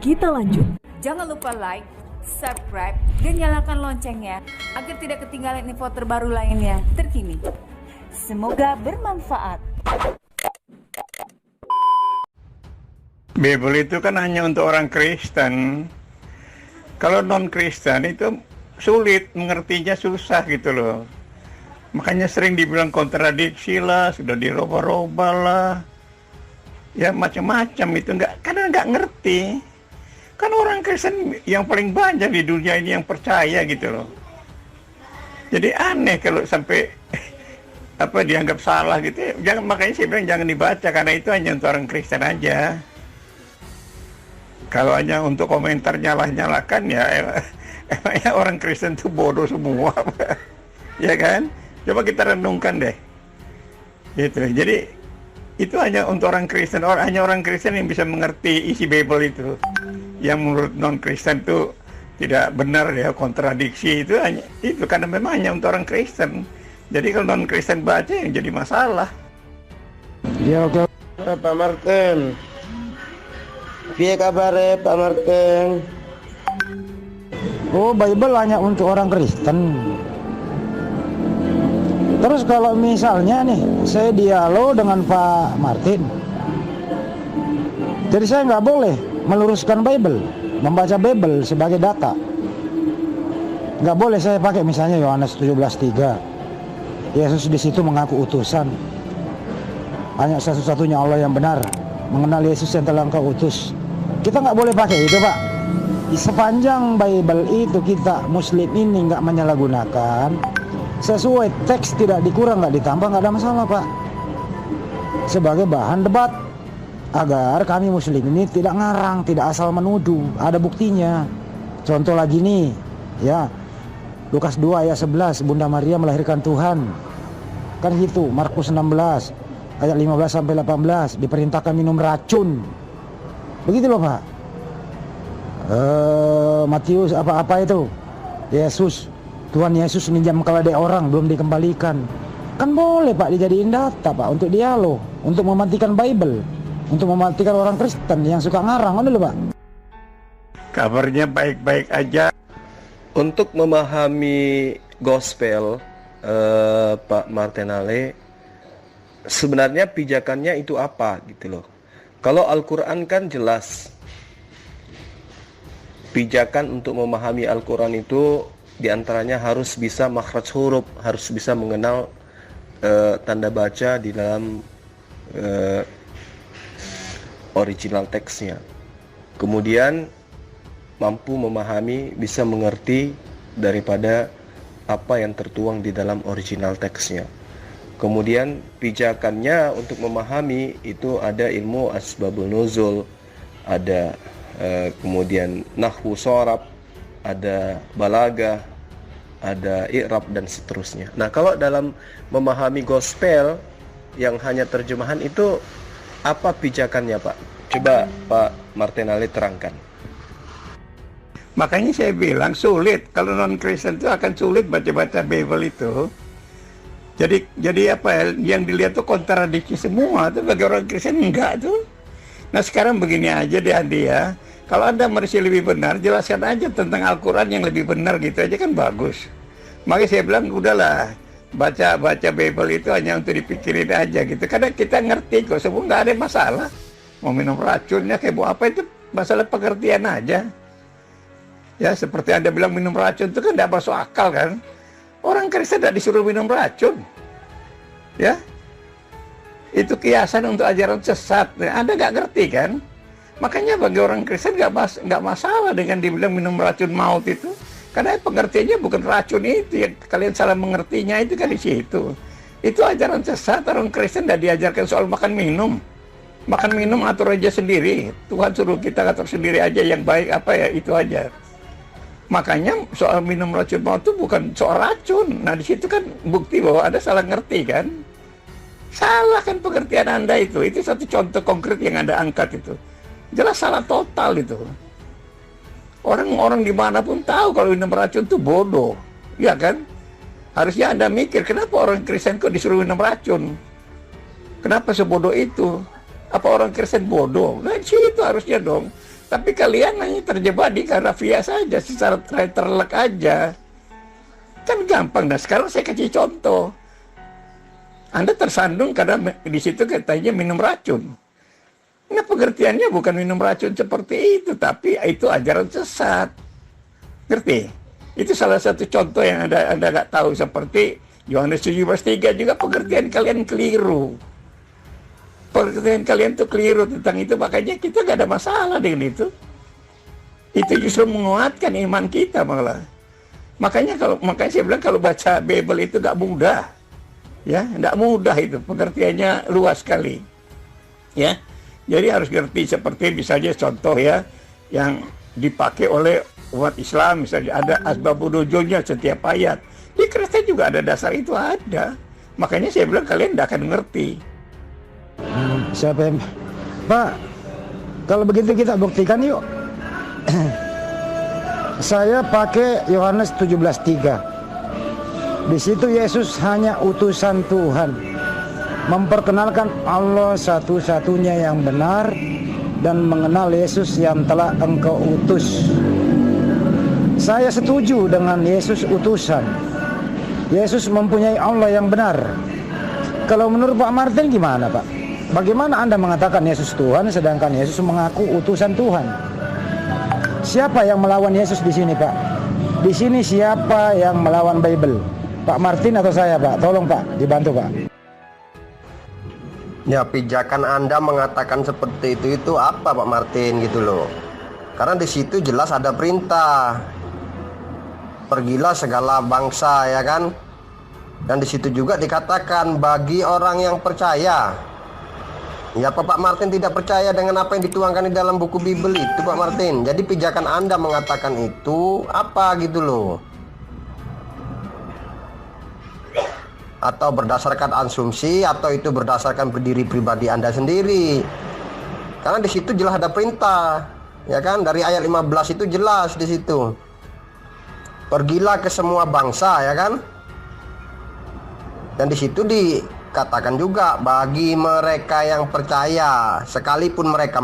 kita lanjut. Jangan lupa like, subscribe, dan nyalakan loncengnya agar tidak ketinggalan info terbaru lainnya terkini. Semoga bermanfaat. Bible itu kan hanya untuk orang Kristen. Kalau non-Kristen itu sulit, mengertinya susah gitu loh. Makanya sering dibilang kontradiksi lah, sudah diroba-roba lah. Ya macam-macam itu, kadang nggak ngerti. Kan orang Kristen yang paling banyak di dunia ini yang percaya gitu loh. Jadi aneh kalau sampai dianggap salah gitu. Makanya saya bilang jangan dibaca, karena itu hanya untuk orang Kristen aja. Kalau hanya untuk komentar nyalah-nyalakan ya emangnya orang Kristen itu bodoh semua. Ya kan? Coba kita renungkan deh. Gitu. Jadi itu hanya untuk orang Kristen, hanya orang Kristen yang bisa mengerti isi Bible itu. Yang menurut non-Kristen itu tidak benar ya, kontradiksi itu hanya itu karena memang hanya untuk orang Kristen. Jadi kalau non-Kristen baca yang jadi masalah. Ya oke. Pak Martin. Piye kabare Pak Martin? Oh, Bible hanya untuk orang Kristen. Terus kalau misalnya nih saya dialog dengan Pak Martin, jadi saya nggak boleh meluruskan Bible, membaca Bible sebagai data. Nggak boleh saya pakai misalnya Yohanes 17:3. Yesus di situ mengaku utusan. Hanya satu-satunya Allah yang benar, mengenal Yesus yang telah Engkau utus. Kita nggak boleh pakai itu, Pak. Sepanjang Bible itu kita Muslim ini nggak menyalahgunakan, sesuai teks, tidak dikurang, nggak ditambah, nggak ada masalah, Pak. Sebagai bahan debat, agar kami Muslim ini tidak ngarang, tidak asal menuduh, ada buktinya. Contoh lagi nih, ya, Lukas 2 ayat 11, Bunda Maria melahirkan Tuhan. Kan gitu, Markus 16 ayat 15 sampai 18, diperintahkan minum racun. Begitu loh, Pak. Matius apa itu? Yesus, Tuhan Yesus minjam keledai orang belum dikembalikan. Kan boleh, Pak, dijadiin data, Pak, untuk dialog, untuk mematikan Bible, untuk mematikan orang Kristen yang suka ngarang, kan dulu, Pak. Kabarnya baik-baik aja. Untuk memahami gospel, Pak Martinale, sebenarnya pijakannya itu apa gitu loh. Kalau Al-Quran kan jelas. Pijakan untuk memahami Al-Quran itu diantaranya harus bisa makhraj huruf, harus bisa mengenal tanda baca di dalam original teksnya. Kemudian mampu memahami, bisa mengerti daripada apa yang tertuang di dalam original teksnya. Kemudian pijakannya untuk memahami itu ada ilmu asbabun nuzul, ada kemudian nahwu shorab, ada balagah, ada i'rab dan seterusnya. Nah, kalau dalam memahami gospel yang hanya terjemahan itu apa pijakannya, Pak? Coba Pak Martinale terangkan. Makanya saya bilang sulit, kalau non-Kristen itu akan sulit baca-baca Bible itu. Jadi apa ya, yang dilihat tuh kontradiksi semua tuh, bagi orang Kristen enggak tuh. Nah sekarang begini aja deh Andi ya, kalau Anda merasa lebih benar, jelaskan aja tentang Al-Quran yang lebih benar gitu aja kan bagus. Makanya saya bilang udahlah, baca Bible itu hanya untuk dipikirin aja gitu, karena kita ngerti kok, semua nggak ada masalah. Mau minum racunnya kayak mau apa, itu masalah pengertian aja. Ya seperti Anda bilang minum racun itu kan tidak masuk akal kan. Orang Kristen tidak disuruh minum racun. Ya, itu kiasan untuk ajaran sesat. Anda nggak ngerti kan? Makanya bagi orang Kristen nggak masalah dengan dibilang minum racun maut itu. Karena pengertiannya bukan racun itu. Ya, kalian salah mengertinya itu kan di situ. Itu ajaran sesat. Orang Kristen tidak diajarkan soal makan minum. Makan minum atur aja sendiri. Tuhan suruh kita atur sendiri aja yang baik apa ya, itu aja. Makanya soal minum racun maut itu bukan soal racun. Nah di situ kan bukti bahwa Anda salah ngerti kan. Salah kan pengertian Anda itu. Itu satu contoh konkret yang Anda angkat itu. Jelas salah total itu. Orang-orang dimanapun tahu kalau minum racun itu bodoh. Ya kan? Harusnya Anda mikir, kenapa orang Kristen kok disuruh minum racun? Kenapa sebodoh itu? Apa orang Kristen bodoh? Nah, itu harusnya dong. Tapi kalian hanya terjebak di karafia saja, secara terlek aja. Kan gampang. Nah sekarang saya kasih contoh. Anda tersandung karena di situ katanya minum racun. Nah pengertiannya bukan minum racun seperti itu, tapi itu ajaran sesat. Ngerti? Itu salah satu contoh yang Anda nggak tahu, seperti Yohanes 17:3 juga pengertian kalian keliru. Pengertian kalian tuh keliru tentang itu, makanya kita nggak ada masalah dengan itu. Itu justru menguatkan iman kita malah. Makanya saya bilang kalau baca Bible itu nggak mudah, ya, nggak mudah itu, pengertiannya luas sekali, ya. Jadi harus ngerti seperti misalnya contoh ya yang dipakai oleh umat Islam, misalnya ada asbabun nuzulnya setiap ayat. Di Kristen juga ada dasar itu ada. Makanya saya bilang kalian tidak akan ngerti. Siapa yang... Pak, kalau begitu kita buktikan yuk. Saya pakai Yohanes 17:3. Di situ Yesus hanya utusan Tuhan, memperkenalkan Allah satu-satunya yang benar dan mengenal Yesus yang telah engkau utus. Saya setuju dengan Yesus utusan. Yesus mempunyai Allah yang benar. Kalau menurut Pak Martin gimana Pak? Bagaimana Anda mengatakan Yesus Tuhan sedangkan Yesus mengaku utusan Tuhan? Siapa yang melawan Yesus di sini Pak? Di sini siapa yang melawan Bible? Pak Martin atau saya Pak? Tolong Pak, dibantu Pak. Ya, pijakan Anda mengatakan seperti itu apa Pak Martin gitu loh. Karena di situ jelas ada perintah. Pergilah segala bangsa, ya kan? Dan di situ juga dikatakan bagi orang yang percaya. Ya, apa Pak Martin tidak percaya dengan apa yang dituangkan di dalam buku Bible itu Pak Martin? Jadi pijakan Anda mengatakan itu apa gitu loh. Atau berdasarkan asumsi, atau itu berdasarkan berdiri pribadi Anda sendiri. Karena di situ jelas ada perintah, ya kan? Dari ayat 15 itu jelas di situ. Pergilah ke semua bangsa, ya kan? Dan di situ dikatakan juga bagi mereka yang percaya, sekalipun mereka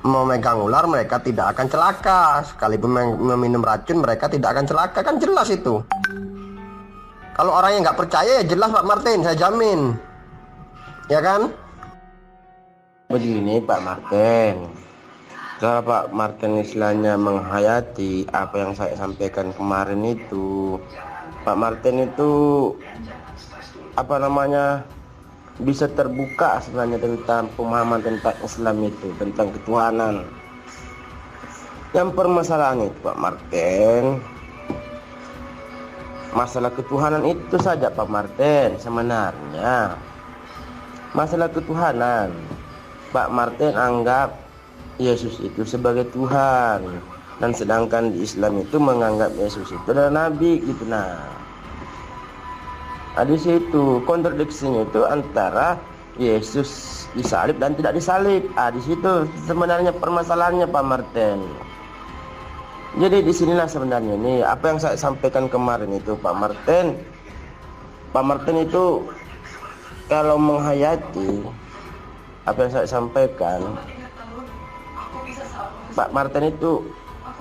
memegang ular, mereka tidak akan celaka. Sekalipun meminum racun, mereka tidak akan celaka. Kan jelas itu. Kalau orang yang nggak percaya ya jelas Pak Martin, saya jamin. Ya kan? Begini Pak Martin, kalau Pak Martin istilahnya menghayati apa yang saya sampaikan kemarin itu, Pak Martin itu bisa terbuka sebenarnya tentang pemahaman tentang Islam itu, tentang ketuhanan. Yang permasalahan itu Pak Martin, masalah ketuhanan itu saja Pak Martin. Sebenarnya masalah ketuhanan, Pak Martin anggap Yesus itu sebagai Tuhan, dan sedangkan di Islam itu menganggap Yesus itu adalah Nabi gitu. Nah di situ kontradiksinya itu antara Yesus disalib dan tidak disalib. Di situ sebenarnya permasalahannya Pak Martin. Jadi disinilah sebenarnya nih apa yang saya sampaikan kemarin itu Pak Martin. Pak Martin itu kalau menghayati apa yang saya sampaikan, Pak Martin itu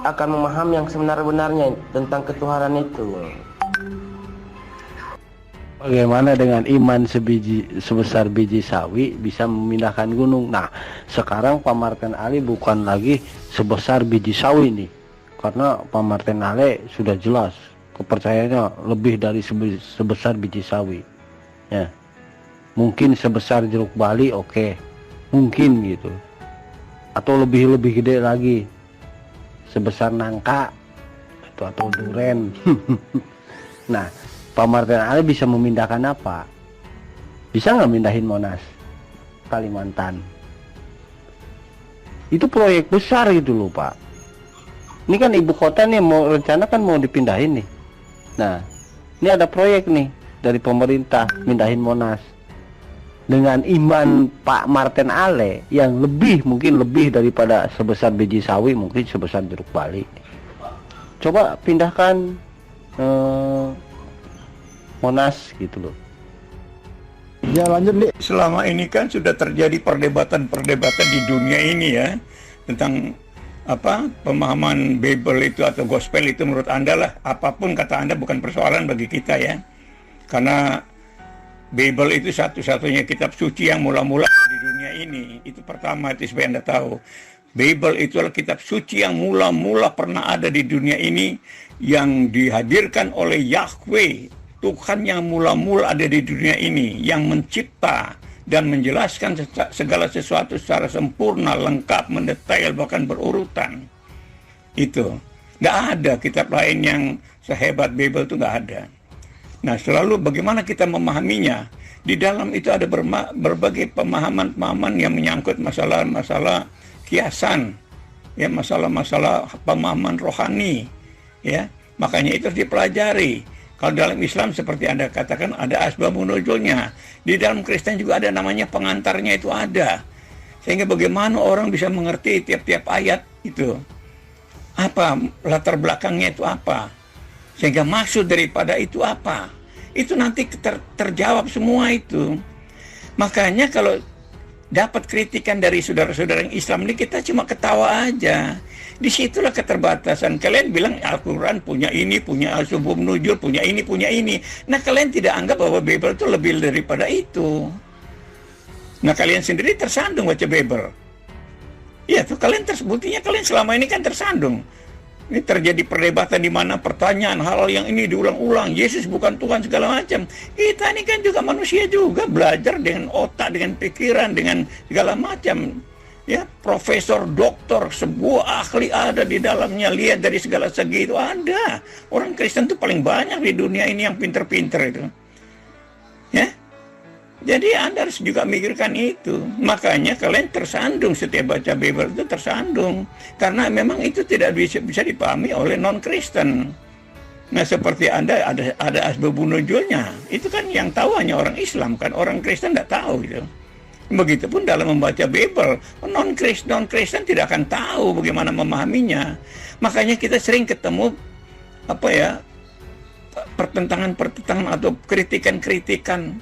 akan memahami yang sebenar-benarnya tentang ketuhanan itu. Bagaimana dengan iman sebesar biji sawi bisa memindahkan gunung? Nah, sekarang Pak Martin Ali bukan lagi sebesar biji sawi nih. Karena Pak Martin Ale sudah jelas kepercayaannya lebih dari sebesar biji sawi, ya. Mungkin sebesar jeruk bali, oke, mungkin gitu, atau lebih gede lagi, sebesar nangka atau duren. Nah, Pak Martin Ale bisa memindahkan apa? Bisa nggak mindahin Monas, Kalimantan? Itu proyek besar gitu loh Pak. Ini kan ibu kota nih mau dipindahin nih. Nah, ini ada proyek nih dari pemerintah mindahin Monas. Dengan iman Pak Martin Ale yang mungkin lebih daripada sebesar biji sawi, mungkin sebesar jeruk bali. Coba pindahkan Monas gitu loh. Ya lanjut Dik. Selama ini kan sudah terjadi perdebatan di dunia ini ya, tentang pemahaman Bible itu atau gospel itu menurut Anda lah, apapun kata Anda bukan persoalan bagi kita ya. Karena Bible itu satu-satunya kitab suci yang mula-mula di dunia ini. Itu pertama, itu supaya Anda tahu. Bible itu adalah kitab suci yang mula-mula pernah ada di dunia ini, yang dihadirkan oleh Yahweh, Tuhan yang mula-mula ada di dunia ini, yang mencipta dan menjelaskan segala sesuatu secara sempurna, lengkap, mendetail, bahkan berurutan. Itu. Nggak ada kitab lain yang sehebat Bible itu, nggak ada. Nah, selalu bagaimana kita memahaminya. Di dalam itu ada berbagai pemahaman-pemahaman yang menyangkut masalah-masalah kiasan, ya, masalah-masalah pemahaman rohani, ya. Makanya itu harus dipelajari. Kalau dalam Islam seperti Anda katakan ada asbabun nuzulnya. Di dalam Kristen juga ada namanya pengantarnya, itu ada. Sehingga bagaimana orang bisa mengerti tiap-tiap ayat itu. Apa latar belakangnya itu apa? Sehingga maksud daripada itu apa? Itu nanti terjawab semua itu. Makanya kalau dapat kritikan dari saudara-saudara yang Islam ini, kita cuma ketawa aja. Disitulah keterbatasan. Kalian bilang Al-Quran punya ini, punya asbabun nuzul, punya ini, punya ini. Nah, kalian tidak anggap bahwa Bible itu lebih daripada itu. Nah, kalian sendiri tersandung baca Bible. Ya, tuh kalian buktinya kalian selama ini kan tersandung. Ini terjadi perdebatan di mana pertanyaan hal yang ini diulang-ulang. Yesus bukan Tuhan segala macam. Kita ini kan juga manusia juga, belajar dengan otak, dengan pikiran, dengan segala macam. Ya, profesor, doktor, sebuah ahli ada di dalamnya. Lihat dari segala segi itu ada. Orang Kristen itu paling banyak di dunia ini yang pinter-pinter itu. Ya. Jadi Anda harus juga mikirkan itu. Makanya kalian tersandung setiap baca Bible itu tersandung. Karena memang itu tidak bisa dipahami oleh non-Kristen. Nah, seperti Anda ada asbabun nuzulnya. Itu kan yang tahu hanya orang Islam kan. Orang Kristen tidak tahu gitu. Begitupun dalam membaca Bible. Non-Kristen tidak akan tahu bagaimana memahaminya. Makanya kita sering ketemu pertentangan-pertentangan atau kritikan-kritikan.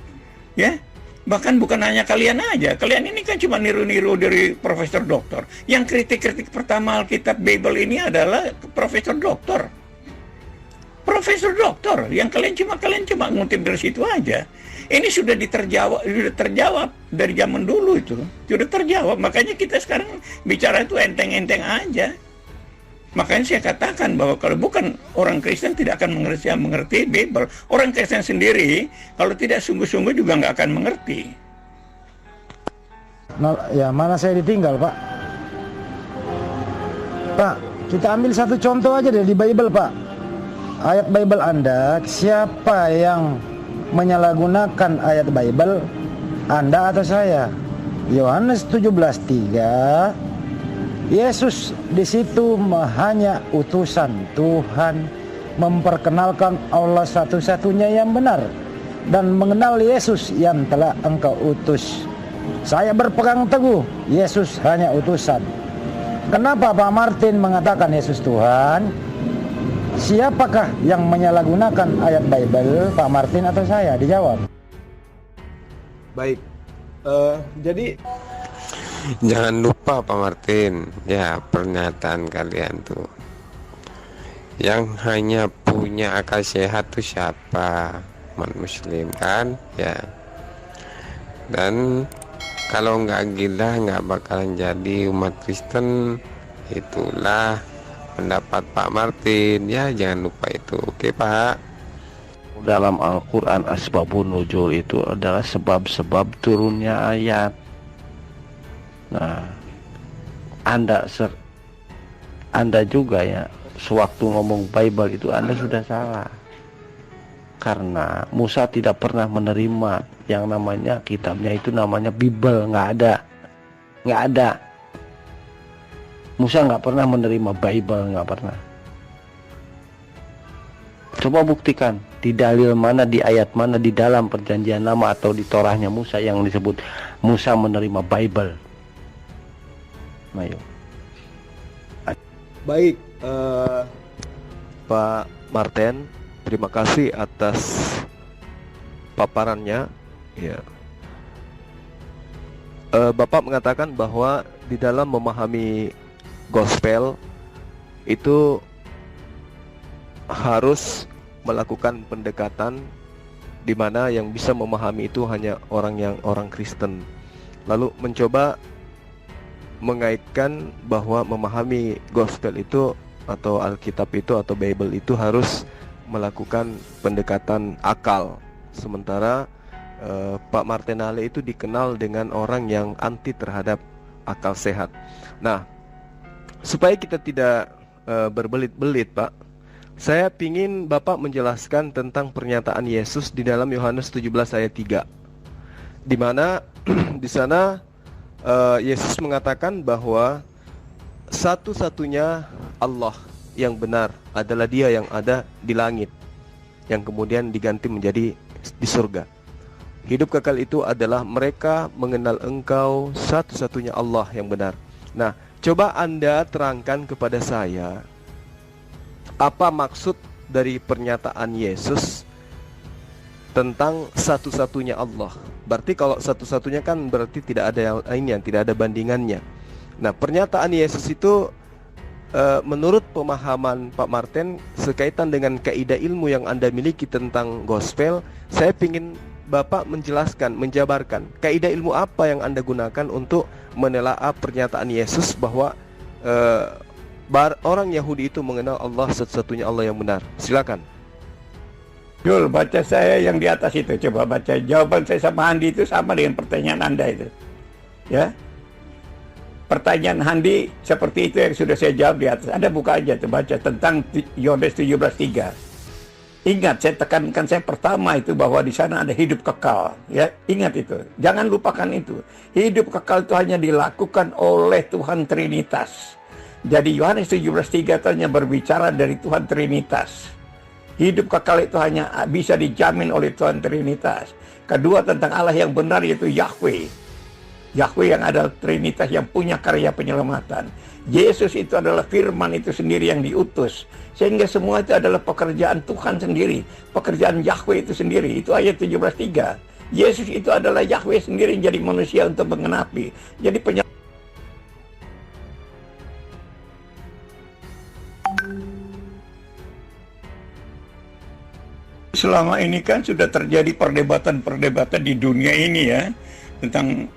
Ya, bahkan bukan hanya kalian aja. Kalian ini kan cuma niru-niru dari profesor doktor. Yang kritik-kritik pertama Alkitab Bible ini adalah profesor doktor. Profesor doktor. Yang kalian cuma ngutip dari situ aja. Ini sudah terjawab dari zaman dulu itu. Sudah terjawab. Makanya kita sekarang bicara itu enteng-enteng aja. Makanya saya katakan bahwa kalau bukan orang Kristen tidak akan mengerti Bible. Orang Kristen sendiri kalau tidak sungguh-sungguh juga nggak akan mengerti. Nah, ya mana saya ditinggal, Pak? Pak, kita ambil satu contoh aja deh di Bible, Pak. Ayat Bible Anda, siapa yang menyalahgunakan ayat Bible? Anda atau saya? Yohanes 17:3. Yesus di situ hanya utusan Tuhan, memperkenalkan Allah satu-satunya yang benar dan mengenal Yesus yang telah engkau utus. Saya berpegang teguh Yesus hanya utusan. Kenapa Pak Martin mengatakan Yesus Tuhan? Siapakah yang menyalahgunakan ayat Bible, Pak Martin atau saya? Dijawab. Baik, jadi jangan lupa Pak Martin, ya, pernyataan kalian tuh. Yang hanya punya akal sehat tuh siapa? Umat Muslim kan, ya. Dan kalau nggak gila nggak bakalan jadi umat Kristen. Itulah pendapat Pak Martin, ya, jangan lupa itu. Oke Pak. Dalam Al-Quran asbabun nuzul itu adalah sebab-sebab turunnya ayat. Nah, Anda juga ya, sewaktu ngomong Bible itu Anda sudah salah. Karena Musa tidak pernah menerima yang namanya kitabnya itu namanya Bible, nggak ada. Musa nggak pernah menerima Bible, nggak pernah. Coba buktikan di dalil mana, di ayat mana, di dalam perjanjian lama atau di Torahnya Musa yang disebut Musa menerima Bible. Ayo. baik, Pak Martin, terima kasih atas paparannya. Ya. Bapak mengatakan bahwa di dalam memahami gospel itu harus melakukan pendekatan di mana yang bisa memahami itu hanya orang Kristen. Lalu mencoba mengaitkan bahwa memahami gospel itu atau Alkitab itu atau Bible itu harus melakukan pendekatan akal. Sementara Pak Martinale itu dikenal dengan orang yang anti terhadap akal sehat. Nah, supaya kita tidak berbelit-belit, Pak, saya ingin Bapak menjelaskan tentang pernyataan Yesus di dalam Yohanes 17 ayat 3, di mana di sana Yesus mengatakan bahwa satu-satunya Allah yang benar adalah Dia yang ada di langit, yang kemudian diganti menjadi di surga. Hidup kekal itu adalah mereka mengenal Engkau satu-satunya Allah yang benar. Nah, coba Anda terangkan kepada saya, apa maksud dari pernyataan Yesus tentang satu-satunya Allah? Berarti kalau satu-satunya kan berarti tidak ada yang lainnya, tidak ada bandingannya. Nah, pernyataan Yesus itu menurut pemahaman Pak Martin sekaitan dengan kaidah ilmu yang Anda miliki tentang gospel, saya ingin Bapak menjelaskan, menjabarkan kaidah ilmu apa yang Anda gunakan untuk menelaah pernyataan Yesus bahwa orang Yahudi itu mengenal Allah satu-satunya Allah yang benar. Silakan. Jul, baca saya yang di atas itu. Coba baca jawaban saya sama Handi itu sama dengan pertanyaan Anda itu. Ya. Pertanyaan Handi seperti itu yang sudah saya jawab di atas. Anda buka aja tuh, baca tentang Yohanes 17:3. Ingat, saya tekankan saya pertama itu bahwa di sana ada hidup kekal, ya. Ingat itu. Jangan lupakan itu. Hidup kekal itu hanya dilakukan oleh Tuhan Trinitas. Jadi Yohanes 17:3 itu hanya berbicara dari Tuhan Trinitas. Hidup kekal itu hanya bisa dijamin oleh Tuhan Trinitas. Kedua, tentang Allah yang benar yaitu Yahweh. Yahweh yang adalah Trinitas yang punya karya penyelamatan. Yesus itu adalah firman itu sendiri yang diutus. Sehingga semua itu adalah pekerjaan Tuhan sendiri. Pekerjaan Yahweh itu sendiri. Itu ayat 17:3. Yesus itu adalah Yahweh sendiri yang jadi manusia untuk mengenapi. Jadi selama ini kan sudah terjadi perdebatan-perdebatan di dunia ini ya, tentang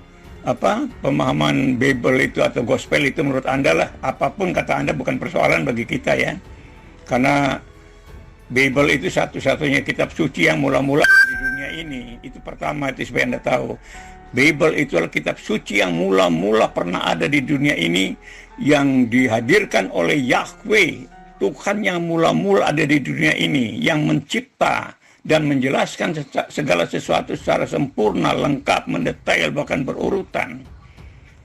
apa pemahaman Bible itu atau gospel itu. Menurut Anda lah, apapun kata Anda bukan persoalan bagi kita ya, karena Bible itu satu-satunya kitab suci yang mula-mula di dunia ini. Itu pertama, itu supaya Anda tahu. Bible itu adalah kitab suci yang mula-mula pernah ada di dunia ini, yang dihadirkan oleh Yahweh, Tuhan yang mula-mula ada di dunia ini, yang mencipta dan menjelaskan segala sesuatu secara sempurna, lengkap, mendetail, bahkan berurutan.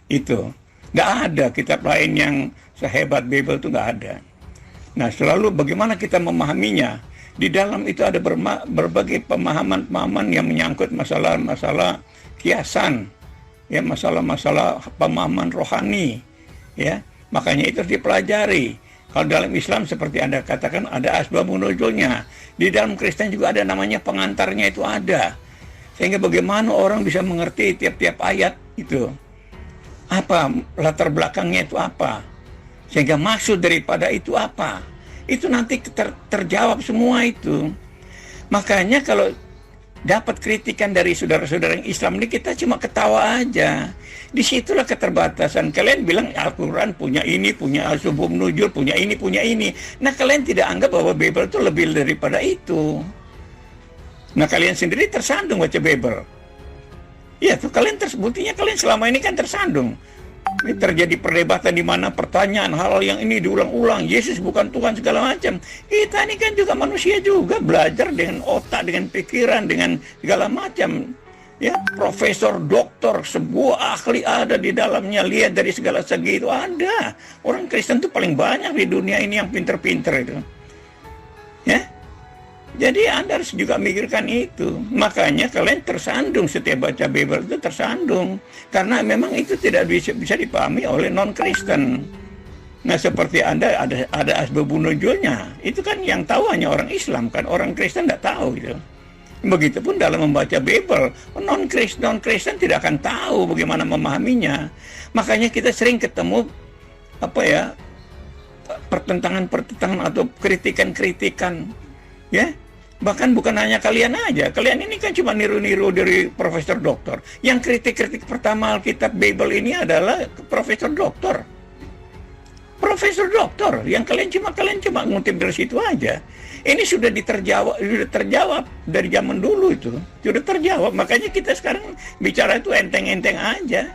Itu nggak ada kitab lain yang sehebat Bible, itu nggak ada. Nah, selalu bagaimana kita memahaminya? Di dalam itu ada berbagai pemahaman-pemahaman yang menyangkut masalah-masalah kiasan, ya, masalah-masalah pemahaman rohani, ya. Makanya itu harus dipelajari. Kalau dalam Islam seperti Anda katakan ada asbabun nuzulnya. Di dalam Kristen juga ada namanya pengantarnya, itu ada. Sehingga bagaimana orang bisa mengerti tiap-tiap ayat itu. Apa latar belakangnya itu apa? Sehingga maksud daripada itu apa? Itu nanti terjawab semua itu. Makanya kalau dapat kritikan dari saudara-saudara yang Islam ini, kita cuma ketawa aja. Disitulah keterbatasan. Kalian bilang Al-Quran punya ini, punya Al-Subum Nujul, punya ini, punya ini. Nah, kalian tidak anggap bahwa Bible itu lebih daripada itu. Nah, kalian sendiri tersandung baca Bible. Ya, tuh kalian buktinya kalian selama ini kan tersandung. Ini terjadi perdebatan di mana pertanyaan hal yang ini diulang-ulang. Yesus bukan Tuhan segala macam. Kita ini kan juga manusia juga, belajar dengan otak, dengan pikiran, dengan segala macam. Ya, profesor, doktor, sebuah ahli ada di dalamnya. Lihat dari segala segi itu ada. Orang Kristen itu paling banyak di dunia ini yang pinter-pinter itu. Ya, jadi Anda harus juga mikirkan itu. Makanya kalian tersandung setiap baca Bible itu tersandung. Karena memang itu tidak bisa dipahami oleh non-Kristen. Nah, seperti Anda ada asbabun nuzulnya. Itu kan yang tahu hanya orang Islam kan. Orang Kristen tidak tahu gitu. Begitupun dalam membaca Bible, non-Kristen tidak akan tahu bagaimana memahaminya. Makanya kita sering ketemu apa ya, pertentangan-pertentangan atau kritikan-kritikan, ya. Bahkan bukan hanya kalian aja, kalian ini kan cuma niru-niru dari profesor doktor. Yang kritik-kritik pertama Alkitab Bible ini adalah profesor doktor. Profesor doktor, yang kalian cuma ngutip dari situ aja. Ini sudah terjawab dari zaman dulu itu, sudah terjawab. Makanya kita sekarang bicara itu enteng-enteng aja.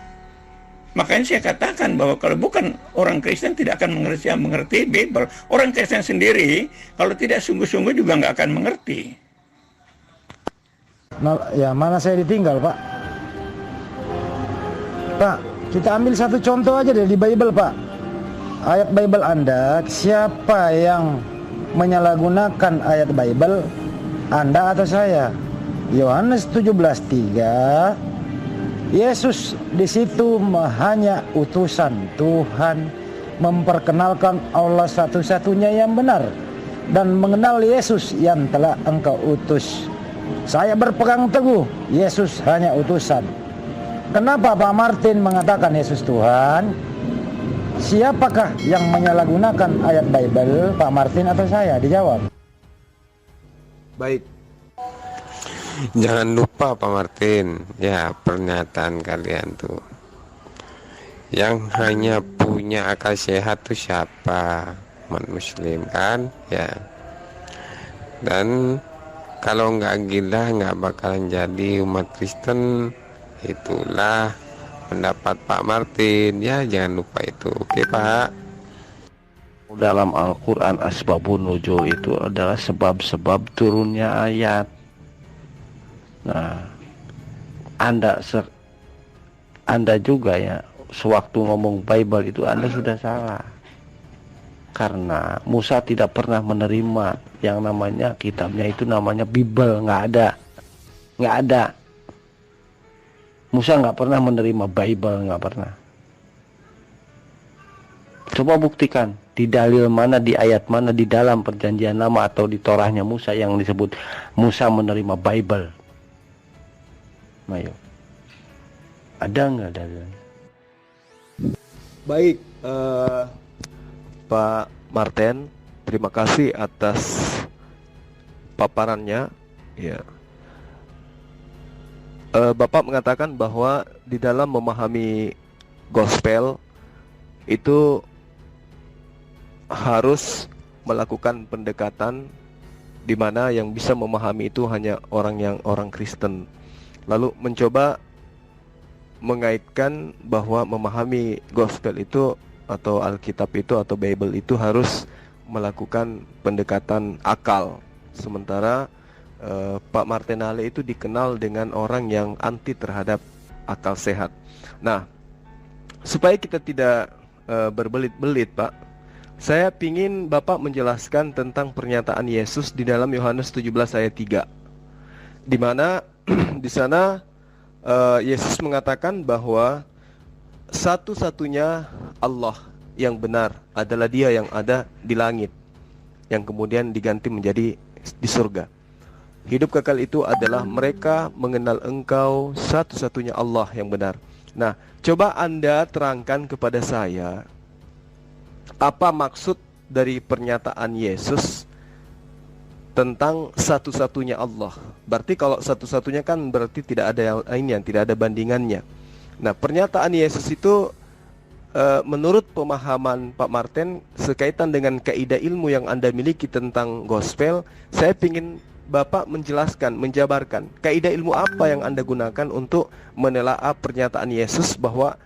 Makanya saya katakan bahwa kalau bukan orang Kristen tidak akan mengerti Bible. Orang Kristen sendiri kalau tidak sungguh-sungguh juga nggak akan mengerti. Nah, ya mana saya ditinggal, Pak? Pak, kita ambil satu contoh aja dari Bible, Pak. Ayat Bible Anda, siapa yang menyalahgunakan ayat Bible? Anda atau saya? Yohanes 17:3. Yesus di situ hanya utusan Tuhan, memperkenalkan Allah satu-satunya yang benar dan mengenal Yesus yang telah engkau utus. Saya berpegang teguh, Yesus hanya utusan. Kenapa Pak Martin mengatakan Yesus Tuhan? Siapakah yang menyalahgunakan ayat Bible, Pak Martin atau saya? Dijawab. Baik. Jangan lupa Pak Martin, ya pernyataan kalian tuh. Yang hanya punya akal sehat tuh siapa? Umat Muslim kan, ya. Dan kalau nggak gila nggak bakalan jadi umat Kristen. Itulah pendapat Pak Martin, ya jangan lupa itu. Oke Pak. Dalam Al-Quran asbabun nuzul itu adalah sebab-sebab turunnya ayat. Nah, Anda juga ya, sewaktu ngomong Bible itu Anda sudah salah. Karena Musa tidak pernah menerima yang namanya kitabnya itu namanya Bible, nggak ada. Musa nggak pernah menerima Bible, nggak pernah. Coba buktikan di dalil mana, di ayat mana, di dalam perjanjian lama atau di Torahnya Musa yang disebut Musa menerima Bible. Ayo, ada nggak dalilnya? Baik, Pak Martin, terima kasih atas paparannya. Ya, Bapak mengatakan bahwa di dalam memahami gospel itu harus melakukan pendekatan di mana yang bisa memahami itu hanya orang Kristen. Lalu mencoba mengaitkan bahwa memahami gospel itu atau Alkitab itu atau Bible itu harus melakukan pendekatan akal. Sementara Pak Martinale itu dikenal dengan orang yang anti terhadap akal sehat. Nah, supaya kita tidak berbelit-belit Pak, saya ingin Bapak menjelaskan tentang pernyataan Yesus di dalam Yohanes 17 ayat 3, di mana di sana Yesus mengatakan bahwa satu-satunya Allah yang benar adalah Dia yang ada di langit, yang kemudian diganti menjadi di surga. Hidup kekal itu adalah mereka mengenal Engkau satu-satunya Allah yang benar. Nah, coba Anda terangkan kepada saya apa maksud dari pernyataan Yesus tentang satu-satunya Allah. Berarti kalau satu-satunya kan berarti tidak ada yang lain, yang tidak ada bandingannya. Nah, pernyataan Yesus itu menurut pemahaman Pak Martin sekaitan dengan kaidah ilmu yang Anda miliki tentang gospel, saya ingin Bapak menjelaskan, menjabarkan kaidah ilmu apa yang Anda gunakan untuk menelaah pernyataan Yesus bahwa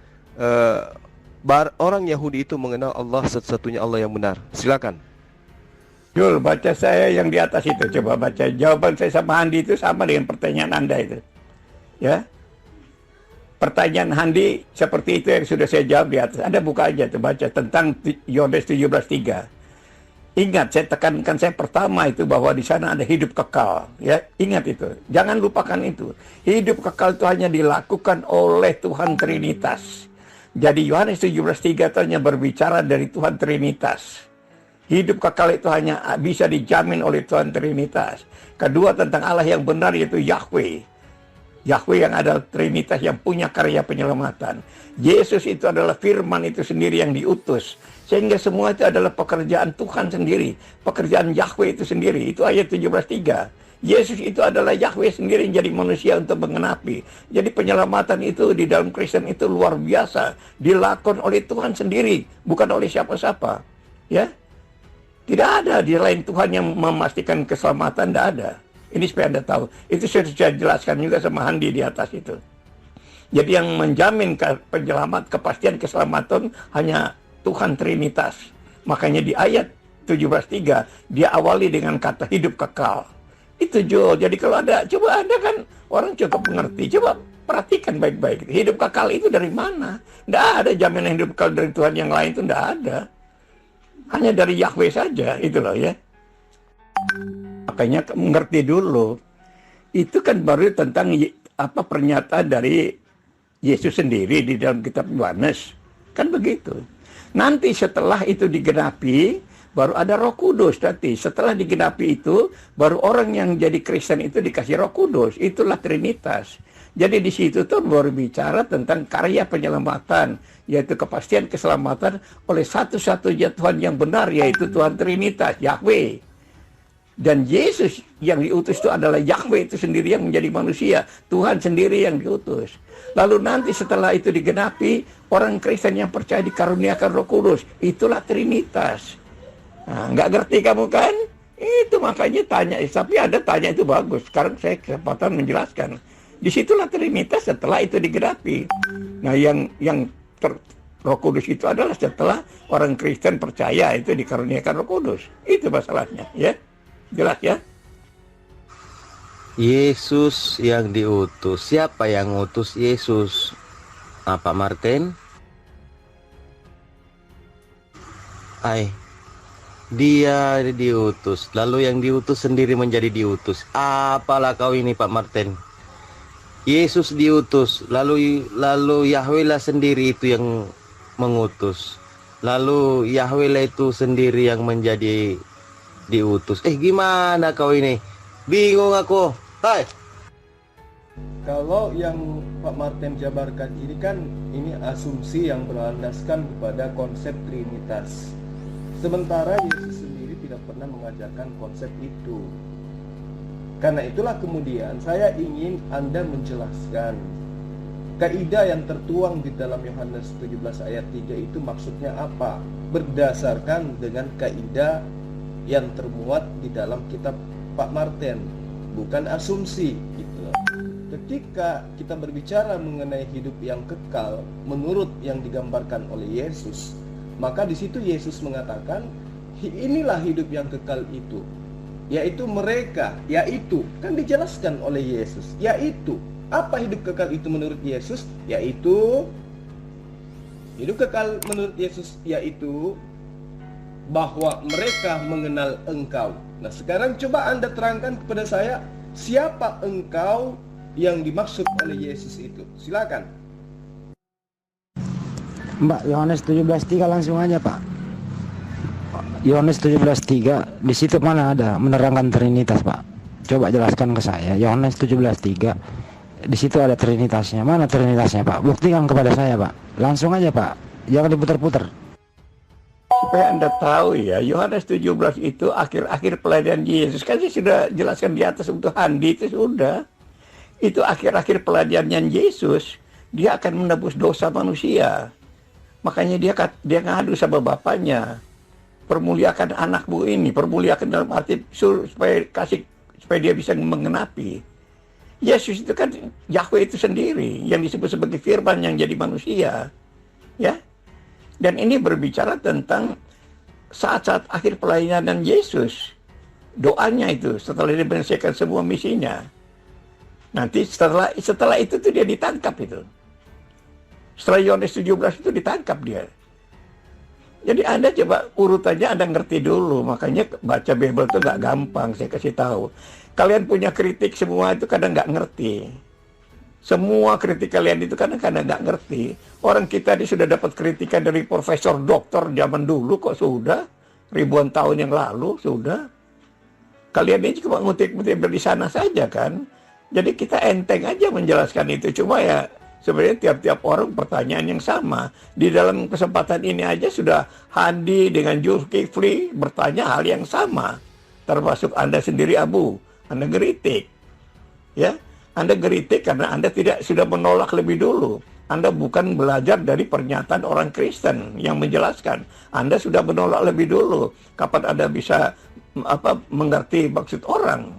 orang Yahudi itu mengenal Allah satu-satunya Allah yang benar. Silakan. Yul, baca saya yang di atas itu. Coba baca. Jawaban saya sama Handi itu sama dengan pertanyaan Anda itu. Ya. Pertanyaan Handi seperti itu yang sudah saya jawab di atas. Anda buka aja tuh, baca tentang Yohanes 17:3. Ingat, saya tekankan saya pertama itu bahwa di sana ada hidup kekal. Ya, ingat itu. Jangan lupakan itu. Hidup kekal itu hanya dilakukan oleh Tuhan Trinitas. Jadi Yohanes 17:3 itu hanya berbicara dari Tuhan Trinitas. Hidup kekal itu hanya bisa dijamin oleh Tuhan Trinitas. Kedua, tentang Allah yang benar yaitu Yahweh. Yahweh yang adalah Trinitas yang punya karya penyelamatan. Yesus itu adalah firman itu sendiri yang diutus. Sehingga semua itu adalah pekerjaan Tuhan sendiri. Pekerjaan Yahweh itu sendiri. Itu ayat 17:3. Yesus itu adalah Yahweh sendiri yang jadi manusia untuk mengenapi. Jadi penyelamatan itu di dalam Kristen itu luar biasa. Dilakukan oleh Tuhan sendiri. Bukan oleh siapa-siapa. Ya, tidak ada di lain Tuhan yang memastikan keselamatan, tidak ada. Ini supaya Anda tahu. Itu sudah saya jelaskan juga sama Handi di atas itu. Jadi yang menjamin kepastian keselamatan hanya Tuhan Trinitas. Makanya di ayat 17:3 dia awali dengan kata hidup kekal. Itu Jo. Jadi kalau ada, coba Anda kan orang cukup mengerti. Coba perhatikan baik-baik. Hidup kekal itu dari mana? Tidak ada jaminan hidup kekal dari Tuhan yang lain itu tidak ada. Hanya dari Yahweh saja, itu loh ya. Makanya mengerti dulu. Itu kan baru tentang pernyataan dari Yesus sendiri di dalam kitab Yohanes. Kan begitu. Nanti setelah itu digenapi, baru ada Roh Kudus nanti. Setelah digenapi itu, baru orang yang jadi Kristen itu dikasih Roh Kudus. Itulah Trinitas. Jadi di situ tuh baru bicara tentang karya penyelamatan, yaitu kepastian keselamatan oleh satu-satunya Tuhan yang benar, yaitu Tuhan Trinitas, Yahweh. Dan Yesus yang diutus itu adalah Yahweh itu sendiri yang menjadi manusia. Tuhan sendiri yang diutus. Lalu nanti setelah itu digenapi, orang Kristen yang percaya dikaruniakan Roh Kudus. Itulah Trinitas. Nah, nggak ngerti kamu kan? Itu makanya tanya. Tapi ada tanya itu bagus. Sekarang saya kesempatan menjelaskan. Disitulah Trinitas setelah itu digenapi. Nah, Roh Kudus itu adalah setelah orang Kristen percaya itu dikaruniakan Roh Kudus. Itu masalahnya, ya. Jelas ya? Yesus yang diutus. Siapa yang utus Yesus? Pak Martin? Dia diutus. Lalu yang diutus sendiri menjadi diutus. Apalah kau ini Pak Martin? Yesus diutus. Lalu Yahweh lah sendiri itu yang mengutus. Lalu Yahweh lah itu sendiri yang menjadi diutus. Gimana kau ini? Bingung aku. Hai. Kalau yang Pak Martin jabarkan ini asumsi yang berlandaskan kepada konsep Trinitas. Sementara Yesus sendiri tidak pernah mengajarkan konsep itu. Karena itulah kemudian saya ingin Anda menjelaskan kaidah yang tertuang di dalam Yohanes 17 ayat 3 itu maksudnya apa? Berdasarkan dengan kaidah yang termuat di dalam kitab Pak Martin, bukan asumsi gitu. Ketika kita berbicara mengenai hidup yang kekal menurut yang digambarkan oleh Yesus, maka di situ Yesus mengatakan inilah hidup yang kekal itu, yaitu mereka, yaitu kan dijelaskan oleh Yesus, yaitu apa hidup kekal itu menurut Yesus? Yaitu hidup kekal menurut Yesus yaitu bahwa mereka mengenal Engkau. Nah, sekarang coba Anda terangkan kepada saya, siapa Engkau yang dimaksud oleh Yesus itu? Silakan. Mbak, Yohanes 17:3 langsung aja, Pak. Yohanes 17:3 di situ mana ada menerangkan Trinitas, Pak? Coba jelaskan ke saya. Yohanes 17:3 di situ ada Trinitasnya. Mana Trinitasnya, Pak? Buktikan kepada saya, Pak. Langsung aja, Pak. Jangan diputar-putar. Supaya Anda tahu ya, Yohanes 17 itu akhir-akhir pelayanan Yesus. Kan saya sudah jelaskan di atas untuk Handi itu sudah. Itu akhir-akhir pelayanan Yesus. Dia akan menebus dosa manusia. Makanya dia ngadu sama bapaknya. Permuliakan anakmu ini. Permuliakan dalam arti supaya dia bisa mengenapi. Yesus itu kan Yahweh itu sendiri. Yang disebut sebagai firman yang jadi manusia. Ya. Dan ini berbicara tentang saat-saat akhir pelayanan Yesus. Doanya itu setelah dia menyelesaikan semua misinya. Nanti setelah itu tuh dia ditangkap itu. Setelah Yohanes 17 itu ditangkap dia. Jadi Anda coba urutannya Anda ngerti dulu. Makanya baca Bible itu gak gampang, saya kasih tahu. Kalian punya kritik semua itu kadang gak ngerti. Semua kritik kalian itu kadang-kadang nggak ngerti. Orang kita ini sudah dapat kritikan dari profesor doktor zaman dulu kok sudah. Ribuan tahun yang lalu sudah. Kalian ini cuma ngutip-ngutip dari sana saja kan. Jadi kita enteng aja menjelaskan itu. Cuma ya sebenarnya tiap-tiap orang pertanyaan yang sama. Di dalam kesempatan ini aja sudah Handi dengan Zulkifli bertanya hal yang sama. Termasuk Anda sendiri, Abu. Anda geritik. Ya, Anda geritik karena Anda sudah menolak lebih dulu. Anda bukan belajar dari pernyataan orang Kristen yang menjelaskan. Anda sudah menolak lebih dulu. Kapan Anda bisa mengerti maksud orang?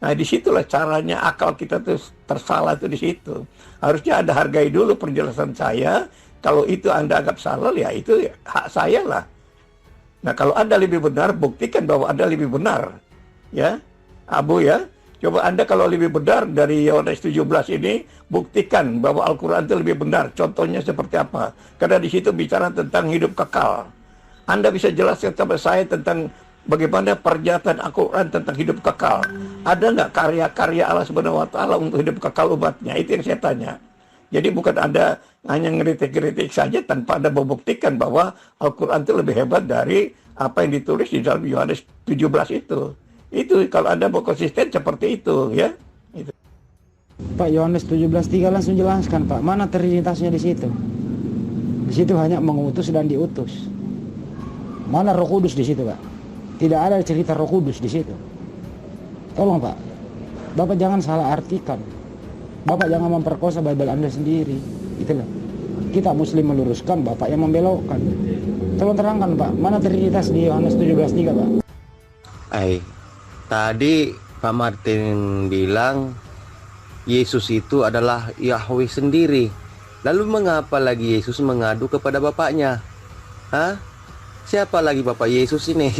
Nah, disitulah caranya akal kita tuh tersalah tuh di situ. Harusnya Anda hargai dulu penjelasan saya. Kalau itu Anda anggap salah, ya itu hak saya lah. Nah, kalau Anda lebih benar, buktikan bahwa Anda lebih benar. Ya, Abu ya. Coba Anda kalau lebih benar dari Yohanes 17 ini, buktikan bahwa Al-Quran itu lebih benar. Contohnya seperti apa? Karena di situ bicara tentang hidup kekal. Anda bisa jelaskan kepada saya tentang bagaimana pernyataan Al-Quran tentang hidup kekal. Ada nggak karya-karya Allah Subhanahu Wa Taala untuk hidup kekal umatnya? Itu yang saya tanya. Jadi bukan Anda hanya ngeritik-ngeritik saja tanpa Anda membuktikan bahwa Al-Quran itu lebih hebat dari apa yang ditulis di dalam Yohanes 17 itu. Itu kalau Anda mau konsisten seperti itu, ya. Itu. Pak, Yohanes 17:3 langsung jelaskan, Pak. Mana trinitasnya di situ? Di situ hanya mengutus dan diutus. Mana Roh Kudus di situ, Pak? Tidak ada cerita Roh Kudus di situ. Tolong, Pak. Bapak jangan salah artikan. Bapak jangan memperkosa Bible Anda sendiri. Itulah. Kita Muslim meluruskan, Bapak yang membelokkan. Tolong terangkan, Pak. Mana trinitas di Yohanes 17:3, Pak? Tadi Pak Martin bilang Yesus itu adalah Yahweh sendiri. Lalu mengapa lagi Yesus mengadu kepada Bapaknya? Hah? Siapa lagi Bapak Yesus ini?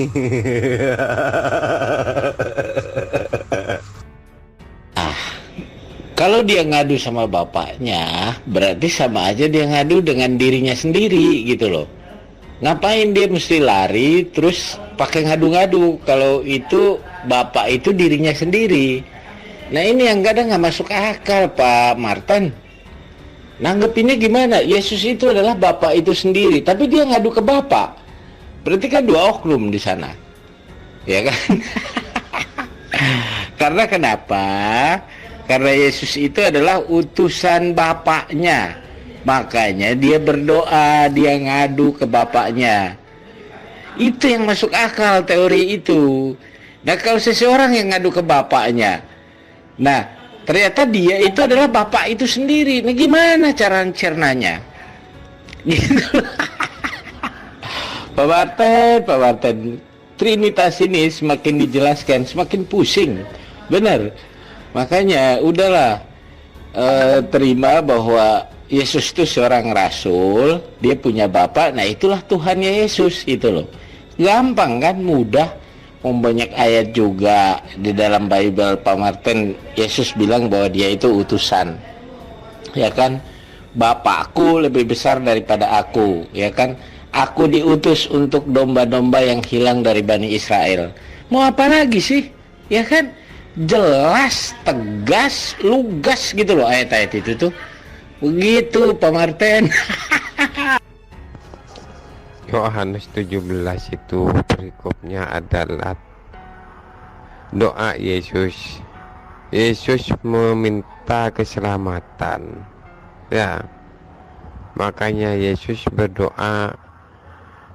Kalau dia ngadu sama bapaknya, berarti sama aja dia ngadu dengan dirinya sendiri gitu loh. Ngapain dia mesti lari terus pakai ngadu-ngadu kalau itu bapak itu dirinya sendiri. Nah ini yang kadang nggak masuk akal Pak Martin. Nanggepinnya gimana? Yesus itu adalah bapak itu sendiri, tapi dia ngadu ke bapak. Berarti kan dua oknum di sana, ya kan? Karena kenapa? Karena Yesus itu adalah utusan bapaknya. Makanya dia berdoa, dia ngadu ke bapaknya. Itu yang masuk akal teori itu. Nah kalau seseorang yang ngadu ke bapaknya, nah ternyata dia itu adalah bapak itu sendiri. Nah gimana cara cernanya? Gitu. Pak Martin, Trinitas ini semakin dijelaskan, semakin pusing. Benar. Makanya udahlah, terima bahwa Yesus itu seorang rasul, dia punya bapak, nah itulah Tuhannya Yesus itu loh. Gampang kan, mudah. Banyak ayat juga di dalam Bible Pak Martin, Yesus bilang bahwa dia itu utusan. Ya kan? Bapakku lebih besar daripada aku, ya kan? Aku diutus untuk domba-domba yang hilang dari Bani Israel. Mau apa lagi sih? Ya kan? Jelas, tegas, lugas gitu loh ayat-ayat itu tuh. Begitu Pak Martin. Yohanes 17 itu berikutnya adalah doa Yesus. Yesus meminta keselamatan. Ya. Makanya Yesus berdoa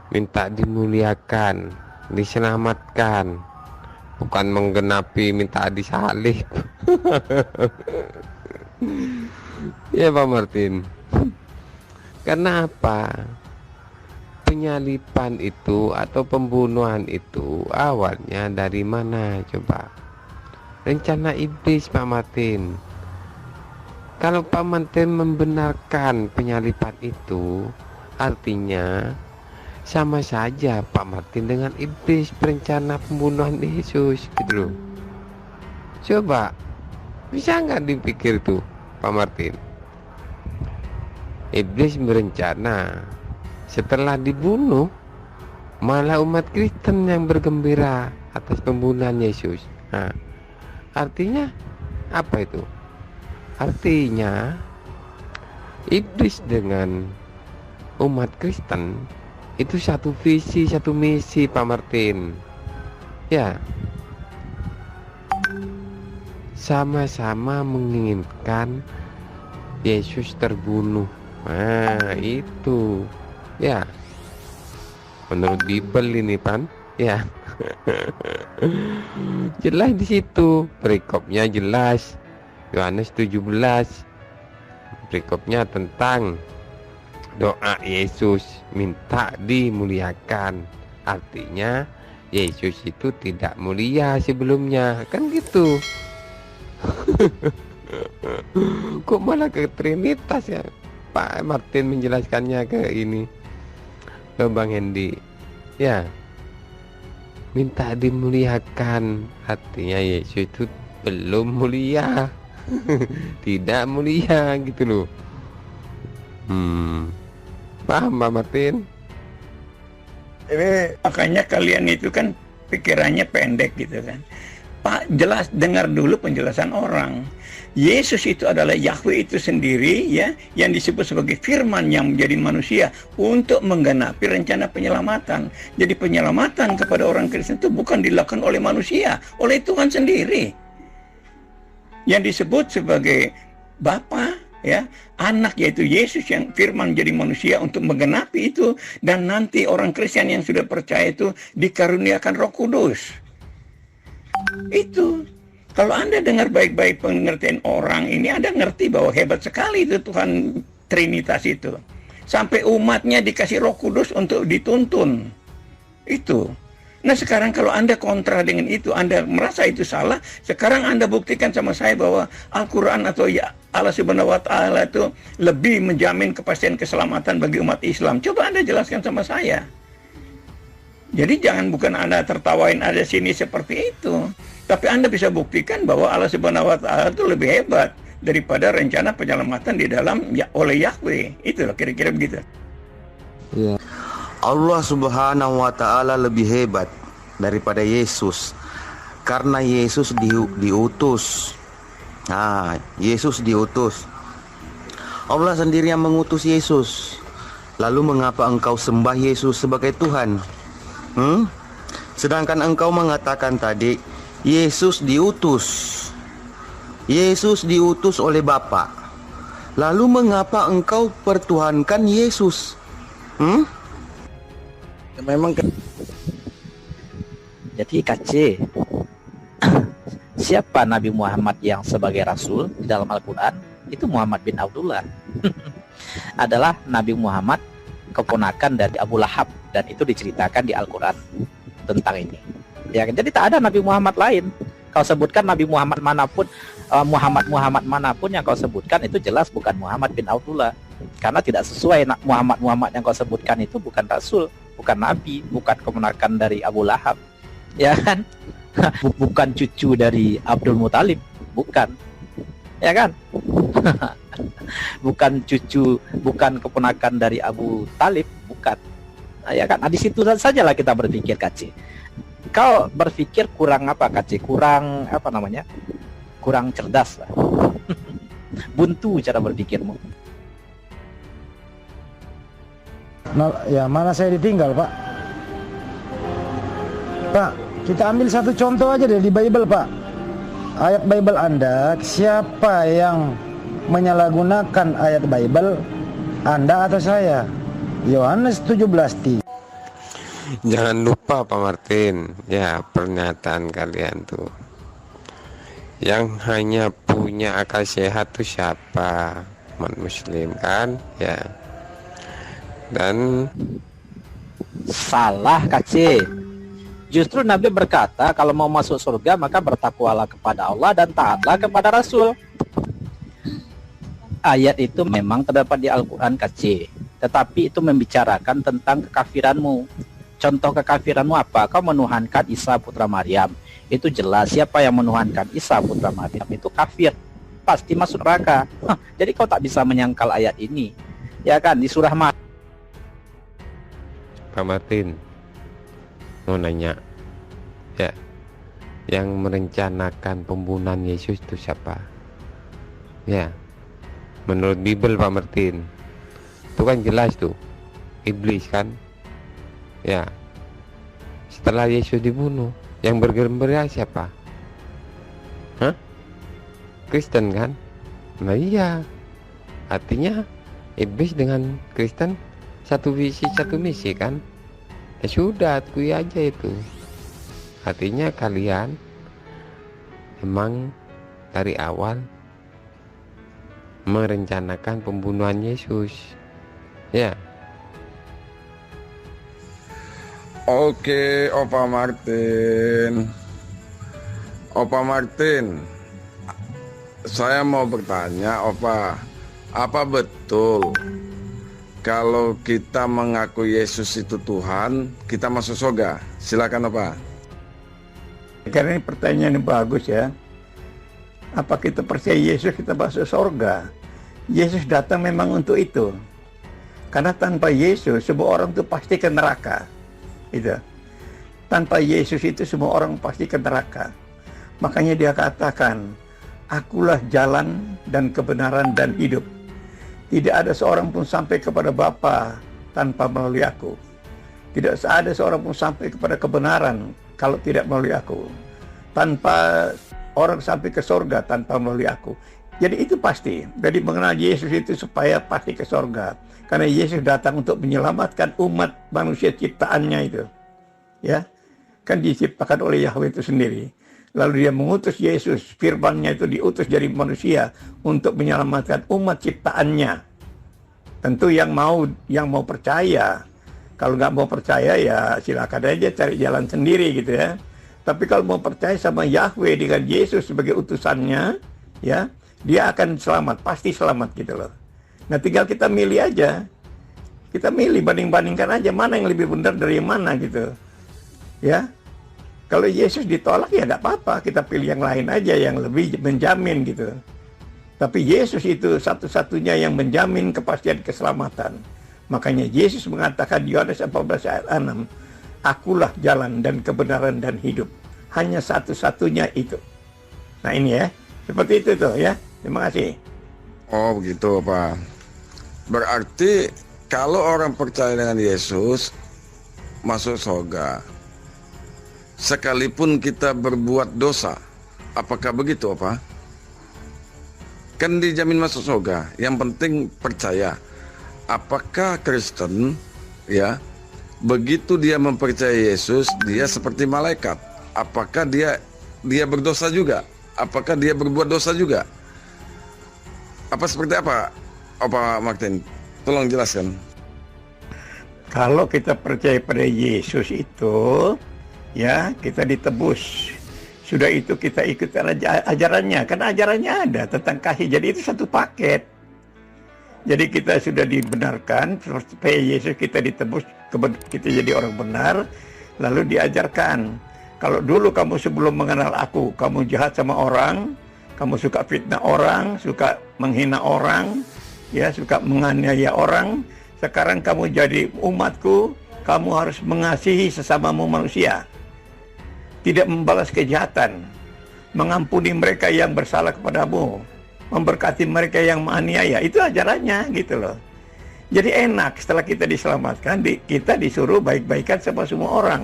minta dimuliakan, diselamatkan, bukan menggenapi minta disalib. Ya Pak Martin. Karena apa? Penyalipan itu atau pembunuhan itu awalnya dari mana coba? Rencana iblis Pak Martin. Kalau Pak Martin membenarkan penyalipan itu, artinya sama saja Pak Martin dengan iblis berencana pembunuhan Yesus gitu loh. Coba, bisa nggak dipikir tuh Pak Martin? Iblis berencana setelah dibunuh, malah umat Kristen yang bergembira atas pembunuhan Yesus. Nah, artinya apa itu? Artinya iblis dengan umat Kristen itu satu visi, satu misi Pak Martin. Ya. sama-sama menginginkan Yesus terbunuh. Nah, itu ya menurut Bible ini Pan, ya. Jelas di situ, perikopnya jelas. Yohanes 17. Perikopnya tentang doa Yesus minta dimuliakan. Artinya Yesus itu tidak mulia sebelumnya, kan gitu. Kok malah ke Trinitas ya Pak Martin menjelaskannya ke ini, ke Bang Hendy. Ya, minta dimuliakan, artinya Yesus itu belum mulia. Tidak mulia gitu loh. Paham Pak Martin? Ini makanya kalian itu kan pikirannya pendek gitu kan. Pak, jelas dengar dulu penjelasan orang. Yesus itu adalah Yahweh itu sendiri ya, yang disebut sebagai firman yang menjadi manusia untuk menggenapi rencana penyelamatan. Jadi penyelamatan kepada orang Kristen itu bukan dilakukan oleh manusia, oleh Tuhan sendiri. Yang disebut sebagai Bapa ya, anak yaitu Yesus yang firman jadi manusia untuk menggenapi itu, dan nanti orang Kristen yang sudah percaya itu dikaruniakan Roh Kudus. Itu kalau Anda dengar baik-baik pengertian orang ini, Anda ngerti bahwa hebat sekali itu Tuhan Trinitas itu. Sampai umatnya dikasih Roh Kudus untuk dituntun. Itu. Nah sekarang kalau Anda kontra dengan itu, Anda merasa itu salah, sekarang Anda buktikan sama saya bahwa Al-Quran atau ya Allah Subhanahu wa Ta'ala itu lebih menjamin kepastian keselamatan bagi umat Islam. Coba Anda jelaskan sama saya. Jadi jangan bukan Anda tertawain ada sini seperti itu, tapi Anda bisa buktikan bahwa Allah Subhanahu wa Ta'ala itu lebih hebat daripada rencana penyelamatan di dalam oleh Yahweh. Itu kira-kira begitu. Ya. Allah Subhanahu wa Ta'ala lebih hebat daripada Yesus, karena Yesus diutus. Nah, Yesus diutus. Allah sendiri yang mengutus Yesus. Lalu mengapa engkau sembah Yesus sebagai Tuhan? Sedangkan engkau mengatakan tadi Yesus diutus. Yesus diutus oleh Bapa. Lalu mengapa engkau pertuhankan Yesus? Memang jadi KC, siapa Nabi Muhammad yang sebagai Rasul di dalam Al-Quran? Itu Muhammad bin Abdullah. Adalah Nabi Muhammad keponakan dari Abu Lahab, dan itu diceritakan di Al-Quran tentang ini. Ya, jadi tak ada Nabi Muhammad lain. Kau sebutkan Nabi Muhammad manapun, Muhammad manapun yang kau sebutkan itu jelas bukan Muhammad bin Abdullah, karena tidak sesuai. Muhammad yang kau sebutkan itu bukan Rasul, bukan Nabi, bukan keponakan dari Abu Lahab, ya kan? Bukan cucu dari Abdul Muthalib, bukan, ya kan? Bukan cucu, bukan keponakan dari Abu Talib, bukan, ya kan? Nah, di situ sajalah kita berpikir, KC. Kau berpikir kurang apa, KC? Kurang apa namanya? Kurang cerdas lah. Buntu cara berpikirmu. Nah, ya mana saya ditinggal Pak. Pak, kita ambil satu contoh aja deh di Bible Pak. Ayat Bible Anda, siapa yang menyalahgunakan ayat Bible, Anda atau saya? Yohanes 17. Jangan lupa Pak Martin, ya pernyataan kalian tuh. Yang hanya punya akal sehat tuh siapa? Umat Muslim kan, ya. Dan salah, KC. Justru Nabi berkata kalau mau masuk surga maka bertakwalah kepada Allah dan taatlah kepada Rasul. Ayat itu memang terdapat di Al-Quran, KC, tetapi itu membicarakan tentang kekafiranmu. Contoh kekafiranmu apa? Kau menuhankan Isa putra Maryam. Itu jelas, siapa yang menuhankan Isa putra Maryam itu kafir, pasti masuk neraka. Jadi kau tak bisa menyangkal ayat ini, ya kan? Di surah Pak Martin mau nanya, ya, yang merencanakan pembunuhan Yesus itu siapa? Ya, menurut Bible Pak Martin, itu kan jelas tuh, iblis kan? Ya, setelah Yesus dibunuh, yang bergembira siapa? Hah? Kristen kan? Nah iya, artinya iblis dengan Kristen satu visi satu misi kan? Ya sudah, akui aja itu. Artinya kalian memang dari awal merencanakan pembunuhan Yesus. Ya. Oke, Opa Martin. Opa Martin, saya mau bertanya, Opa, apa betul kalau kita mengaku Yesus itu Tuhan, kita masuk surga? Silakan, Opa. Karena ini pertanyaan yang bagus ya. Apa kita percaya Yesus kita masuk surga? Yesus datang memang untuk itu. Karena tanpa Yesus semua orang itu pasti ke neraka. Itu. Tanpa Yesus itu semua orang pasti ke neraka. Makanya dia katakan, akulah jalan dan kebenaran dan hidup. Tidak ada seorang pun sampai kepada Bapa tanpa melalui aku. Tidak ada seorang pun sampai kepada kebenaran kalau tidak melalui aku. Tanpa orang sampai ke surga tanpa melalui aku. Jadi itu pasti. Jadi mengenal Yesus itu supaya pasti ke surga. Karena Yesus datang untuk menyelamatkan umat manusia ciptaannya itu. Ya, kan diciptakan oleh Yahweh itu sendiri. Lalu dia mengutus Yesus, firman-Nya itu diutus dari manusia untuk menyelamatkan umat ciptaannya. Tentu yang mau percaya. Kalau nggak mau percaya ya silakan aja cari jalan sendiri gitu ya. Tapi kalau mau percaya sama Yahweh dengan Yesus sebagai utusannya, ya, dia akan selamat, pasti selamat gitu loh. Nah tinggal kita milih aja. Kita milih, banding-bandingkan aja mana yang lebih benar dari yang mana gitu. Ya. Kalau Yesus ditolak ya nggak apa-apa, kita pilih yang lain aja yang lebih menjamin gitu. Tapi Yesus itu satu-satunya yang menjamin kepastian keselamatan. Makanya Yesus mengatakan di Yohanes 14 ayat 6, akulah jalan dan kebenaran dan hidup. Hanya satu-satunya itu. Nah ini ya, seperti itu tuh ya. Terima kasih. Oh begitu, Pak. Berarti kalau orang percaya dengan Yesus masuk surga, sekalipun kita berbuat dosa, apakah begitu, Pak? Kan dijamin masuk surga. Yang penting percaya. Apakah Kristen, ya, begitu dia mempercayai Yesus, dia seperti malaikat? Apakah dia berdosa juga? Apakah dia berbuat dosa juga? Apa seperti apa, Pak Martin? Tolong jelaskan. Kalau kita percaya pada Yesus itu, ya, kita ditebus. Sudah itu kita ikut ajarannya. Karena ajarannya ada tentang kasih. Jadi itu satu paket. Jadi kita sudah dibenarkan supaya Yesus kita ditebus, kita jadi orang benar. Lalu diajarkan. Kalau dulu kamu sebelum mengenal aku, kamu jahat sama orang, kamu suka fitnah orang, suka menghina orang, ya, suka menganiaya orang. Sekarang kamu jadi umatku, kamu harus mengasihi sesamamu manusia. Tidak membalas kejahatan, mengampuni mereka yang bersalah kepadamu, memberkati mereka yang menganiaya. Itu ajarannya gitu loh. Jadi enak setelah kita diselamatkan, kita disuruh baik-baikan sama semua orang.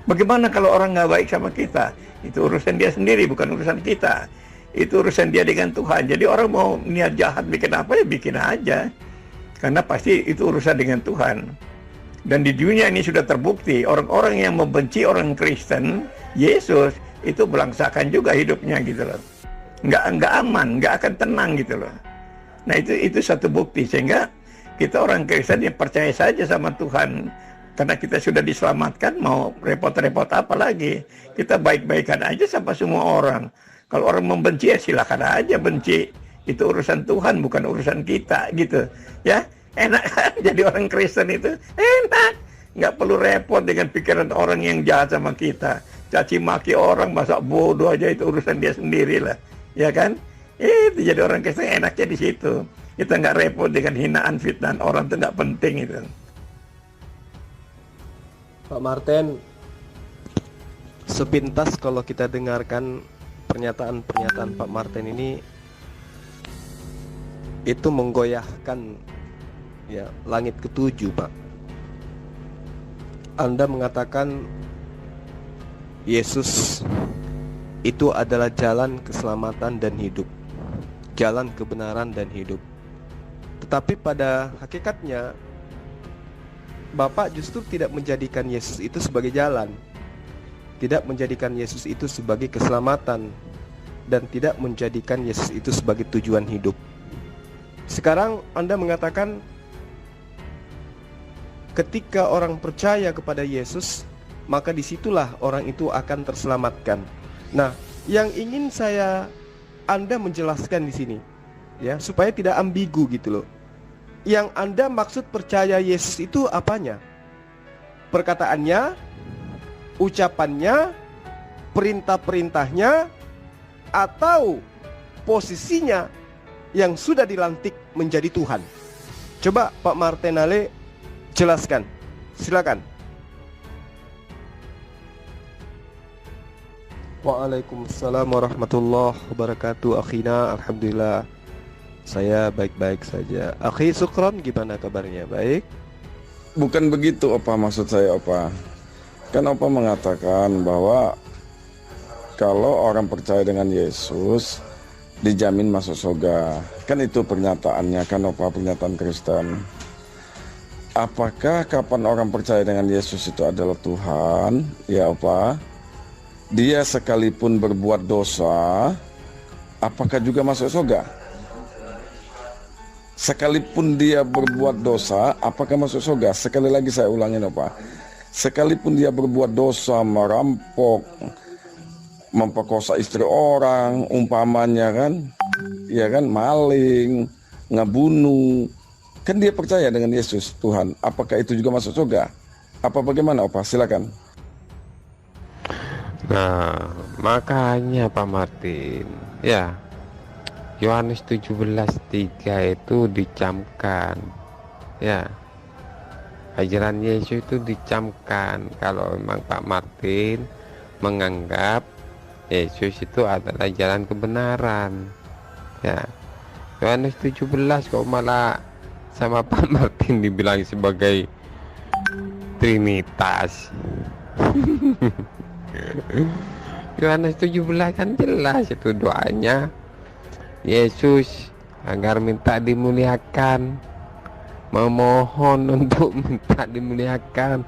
Bagaimana kalau orang nggak baik sama kita? Itu urusan dia sendiri, bukan urusan kita. Itu urusan dia dengan Tuhan. Jadi orang mau niat jahat bikin apa ya bikin aja. Karena pasti itu urusan dengan Tuhan. Dan di dunia ini sudah terbukti orang-orang yang membenci orang Kristen, Yesus, itu belangsakan juga hidupnya gitu loh. Nggak aman, nggak akan tenang gitu loh. Nah itu satu bukti sehingga kita orang Kristen yang percaya saja sama Tuhan. Karena kita sudah diselamatkan, mau repot-repot apa lagi? Kita baik-baikan aja sama semua orang. Kalau orang membenci ya silakan aja benci. Itu urusan Tuhan, bukan urusan kita gitu. Ya, enak kan jadi orang Kristen itu? Enak. Nggak perlu repot dengan pikiran orang yang jahat sama kita. Caci maki orang, masa bodoh aja itu urusan dia sendiri lah. Ya kan? Itu jadi orang Kristen enaknya di situ. Kita nggak repot dengan hinaan, fitnah orang, itu nggak penting itu. Pak Martin, sepintas kalau kita dengarkan pernyataan-pernyataan Pak Martin ini, itu menggoyahkan ya langit ketujuh, Pak. Anda mengatakan Yesus itu adalah jalan keselamatan dan hidup, jalan kebenaran dan hidup. Tetapi pada hakikatnya Bapa justru tidak menjadikan Yesus itu sebagai jalan, tidak menjadikan Yesus itu sebagai keselamatan, dan tidak menjadikan Yesus itu sebagai tujuan hidup. Sekarang Anda mengatakan ketika orang percaya kepada Yesus, maka disitulah orang itu akan terselamatkan. Nah, yang ingin Anda menjelaskan di sini, ya, supaya tidak ambigu gitu loh. Yang Anda maksud percaya Yesus itu apanya? Perkataannya, ucapannya, perintah-perintahnya, atau posisinya yang sudah dilantik menjadi Tuhan? Coba Pak Martinale jelaskan. Silakan. Waalaikumsalam warahmatullahi wabarakatuh. Akhina, alhamdulillah saya baik-baik saja. Akhi Sukron, gimana kabarnya? Baik? Bukan begitu Opa, maksud saya Opa. Kan Opa mengatakan bahwa kalau orang percaya dengan Yesus dijamin masuk surga. Kan itu pernyataannya kan Opa, pernyataan Kristen. Apakah kapan orang percaya dengan Yesus itu adalah Tuhan? Ya Opa, dia sekalipun berbuat dosa, apakah juga masuk surga? Sekalipun dia berbuat dosa, apakah masuk surga? Sekali lagi saya ulangin Opa. Sekalipun dia berbuat dosa, merampok, memperkosa istri orang, umpamanya kan, ya kan, maling, ngebunuh, kan dia percaya dengan Yesus Tuhan. Apakah itu juga masuk surga? Apa bagaimana Opa? Silakan. Nah, makanya Pak Martin, ya, Yohanes 17:3 itu dicamkan, ya, ajaran Yesus itu dicamkan. Kalau memang Pak Martin menganggap Yesus itu adalah jalan kebenaran, ya, Yohanes 17 kok malah sama Pak Martin dibilang sebagai Trinitas. Yohanes 17 kan jelas itu doanya Yesus agar minta dimuliakan, memohon untuk minta dimuliakan.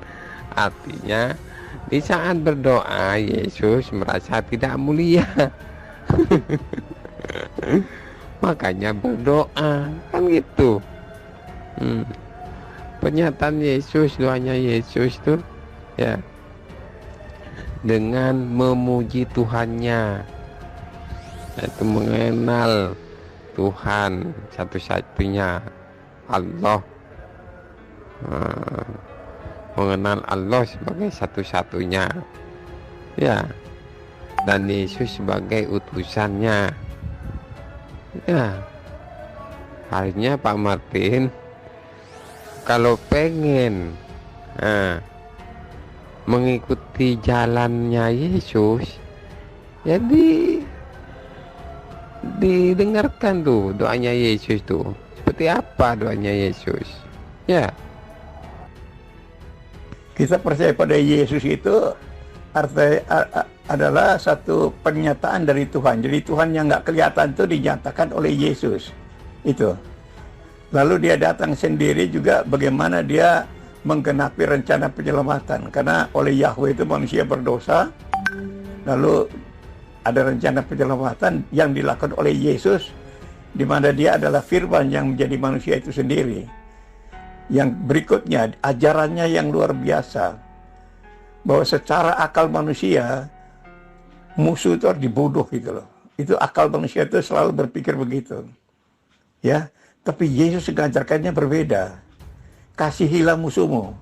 Artinya di saat berdoa Yesus merasa tidak mulia. Makanya berdoa, kan gitu. Pernyataan Yesus, doanya Yesus tuh, ya, dengan memuji Tuhannya, yaitu mengenal Tuhan satu-satunya Allah, mengenal Allah sebagai satu-satunya, ya, dan Yesus sebagai utusannya, ya. Akhirnya Pak Martin kalau pengen mengikuti jalannya Yesus, jadi didengarkan tuh doanya Yesus tuh. Seperti apa doanya Yesus? Ya. Kita percaya pada Yesus itu artinya adalah satu pernyataan dari Tuhan. Jadi Tuhan yang nggak kelihatan itu dinyatakan oleh Yesus. Itu. Lalu dia datang sendiri juga bagaimana dia menggenapi rencana penyelamatan. Karena oleh Yahweh itu manusia berdosa. Lalu ada rencana penyelamatan yang dilakukan oleh Yesus, di mana dia adalah firman yang menjadi manusia itu sendiri. Yang berikutnya, ajarannya yang luar biasa, bahwa secara akal manusia, musuh itu harus dibunuh gitu loh. Itu akal manusia itu selalu berpikir begitu. Ya, tapi Yesus mengajarkannya berbeda. Kasihilah musuhmu,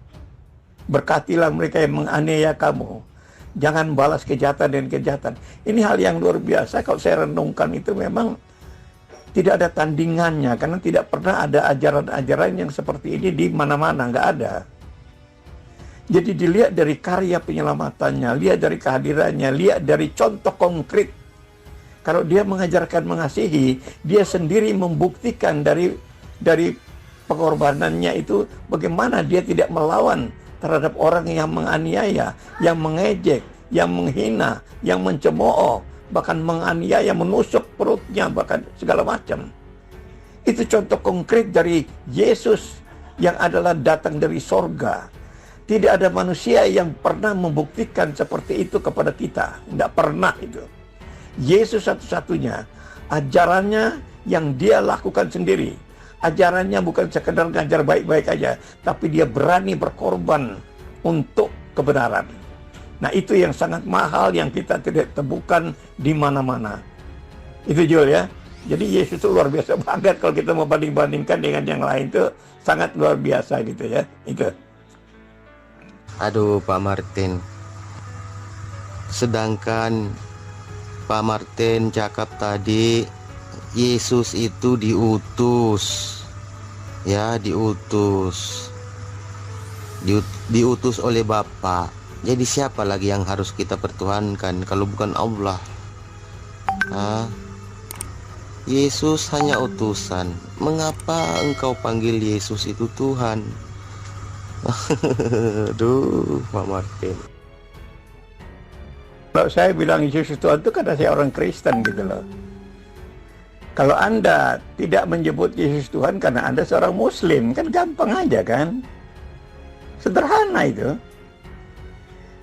berkatilah mereka yang menganiaya kamu. Jangan balas kejahatan dengan kejahatan. Ini hal yang luar biasa. Kalau saya renungkan itu memang tidak ada tandingannya. Karena tidak pernah ada ajaran-ajaran yang seperti ini di mana-mana. Nggak ada. Jadi dilihat dari karya penyelamatannya, lihat dari kehadirannya, lihat dari contoh konkret. Kalau dia mengajarkan mengasihi, dia sendiri membuktikan dari pengorbanannya itu bagaimana dia tidak melawan terhadap orang yang menganiaya, yang mengejek, yang menghina, yang mencemooh. bahkan menganiaya, menusuk perutnya, bahkan segala macam. Itu contoh konkret dari Yesus yang adalah datang dari sorga. Tidak ada manusia yang pernah membuktikan seperti itu kepada kita. Tidak pernah itu. Yesus satu-satunya. Ajarannya yang dia lakukan sendiri. Ajarannya bukan sekedar ngajar baik-baik aja, tapi dia berani berkorban untuk kebenaran. Nah, itu yang sangat mahal yang kita tidak temukan di mana-mana. Itu Jul ya. Jadi Yesus itu luar biasa banget kalau kita mau banding-bandingkan dengan yang lain, itu sangat luar biasa gitu ya. Itu. Aduh Pak Martin, sedangkan Pak Martin cakap tadi Yesus itu diutus, ya diutus oleh Bapa. Jadi siapa lagi yang harus kita pertuhankan kalau bukan Allah? Yesus hanya utusan. Mengapa engkau panggil Yesus itu Tuhan? Aduh, Pak Martin. Kalau saya bilang Yesus Tuhan itu karena saya orang Kristen gitu loh. Kalau Anda tidak menyebut Yesus Tuhan karena Anda seorang Muslim, kan gampang aja kan? Sederhana itu.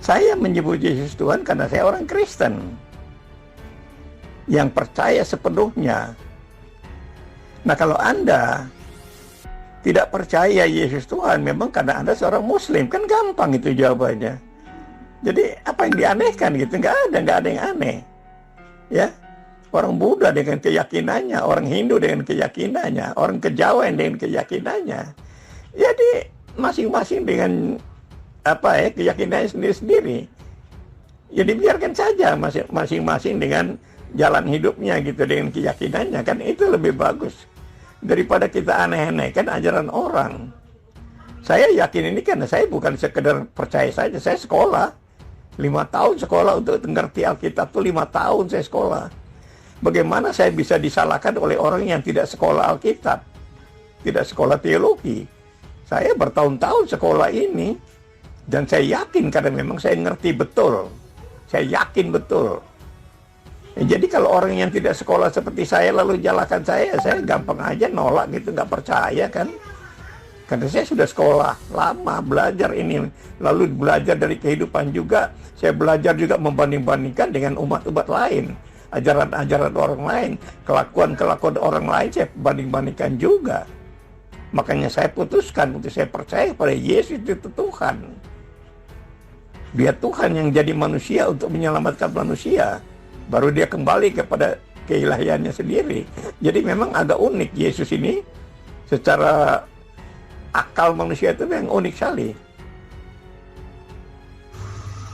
Saya menyebut Yesus Tuhan karena saya orang Kristen yang percaya sepenuhnya. Nah, kalau Anda tidak percaya Yesus Tuhan memang karena Anda seorang Muslim, kan gampang itu jawabannya. Jadi apa yang dianehkan gitu? Nggak ada yang aneh. Ya, orang Buddha dengan keyakinannya, orang Hindu dengan keyakinannya, orang Kejawen dengan keyakinannya. Jadi masing-masing dengan keyakinannya sendiri-sendiri. Jadi biarkan saja masing-masing dengan jalan hidupnya gitu, dengan keyakinannya, kan itu lebih bagus daripada kita aneh-anehkan ajaran orang. Saya yakin ini karena saya bukan sekedar percaya saja, saya sekolah 5 tahun sekolah untuk mengerti Alkitab tuh 5 tahun saya sekolah. Bagaimana saya bisa disalahkan oleh orang yang tidak sekolah Alkitab, tidak sekolah teologi? Saya bertahun-tahun sekolah ini dan saya yakin karena memang saya ngerti betul, saya yakin betul. Jadi kalau orang yang tidak sekolah seperti saya lalu nyalakan saya gampang aja nolak gitu, nggak percaya kan. Karena saya sudah sekolah lama, belajar ini, lalu belajar dari kehidupan juga. Saya belajar juga membanding-bandingkan dengan umat-umat lain, ajaran-ajaran orang lain, kelakuan-kelakuan orang lain saya banding-bandingkan juga. Makanya saya putuskan untuk saya percaya pada Yesus itu Tuhan. Dia Tuhan yang jadi manusia untuk menyelamatkan manusia. Baru dia kembali kepada keilahiannya sendiri. Jadi memang agak unik Yesus ini. Secara akal manusia itu yang unik sekali.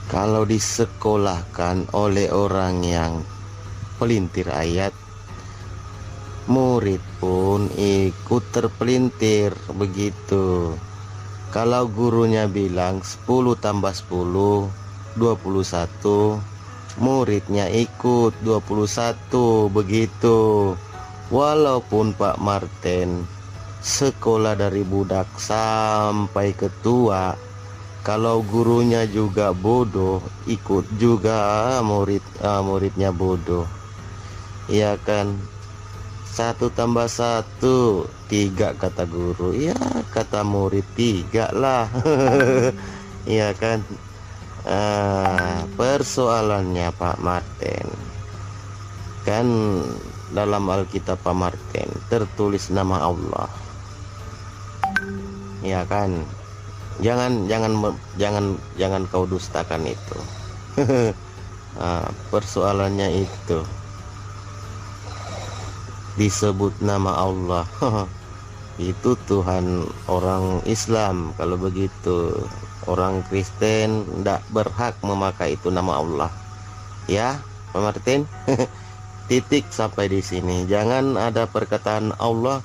Kalau disekolahkan oleh orang yang pelintir ayat, murid pun ikut terpelintir begitu. Kalau gurunya bilang 10 tambah 10, 21, muridnya ikut 21 begitu. Walaupun Pak Martin sekolah dari budak sampai ketua, kalau gurunya juga bodoh, ikut juga muridnya bodoh. Iya kan? 1 tambah 1, 3 kata guru. Ya kata murid 3 lah. Iya kan? Persoalannya Pak Martin, kan dalam Alkitab Pak Martin tertulis nama Allah, ya kan? Jangan kau dustakan itu. Persoalannya itu disebut nama Allah. Itu Tuhan orang Islam. Kalau begitu orang Kristen tidak berhak memakai itu nama Allah. Ya, Pak Martin. Titik sampai di sini. Jangan ada perkataan Allah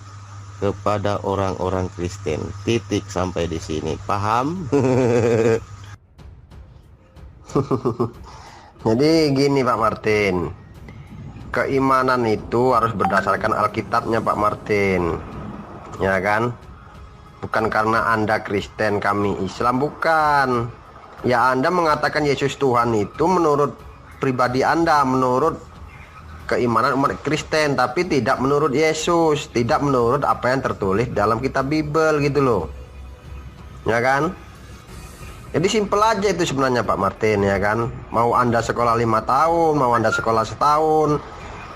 kepada orang-orang Kristen. Titik sampai di sini. Paham? Jadi gini Pak Martin, keimanan itu harus berdasarkan Alkitabnya Pak Martin, ya kan? Bukan karena Anda Kristen kami Islam, bukan. Ya Anda mengatakan Yesus Tuhan itu menurut pribadi Anda, menurut keimanan umat Kristen, tapi tidak menurut Yesus, tidak menurut apa yang tertulis dalam kitab Bible gitu loh. Ya kan? Jadi simpel aja itu sebenarnya Pak Martin, ya kan? Mau Anda sekolah 5 tahun, mau Anda sekolah setahun,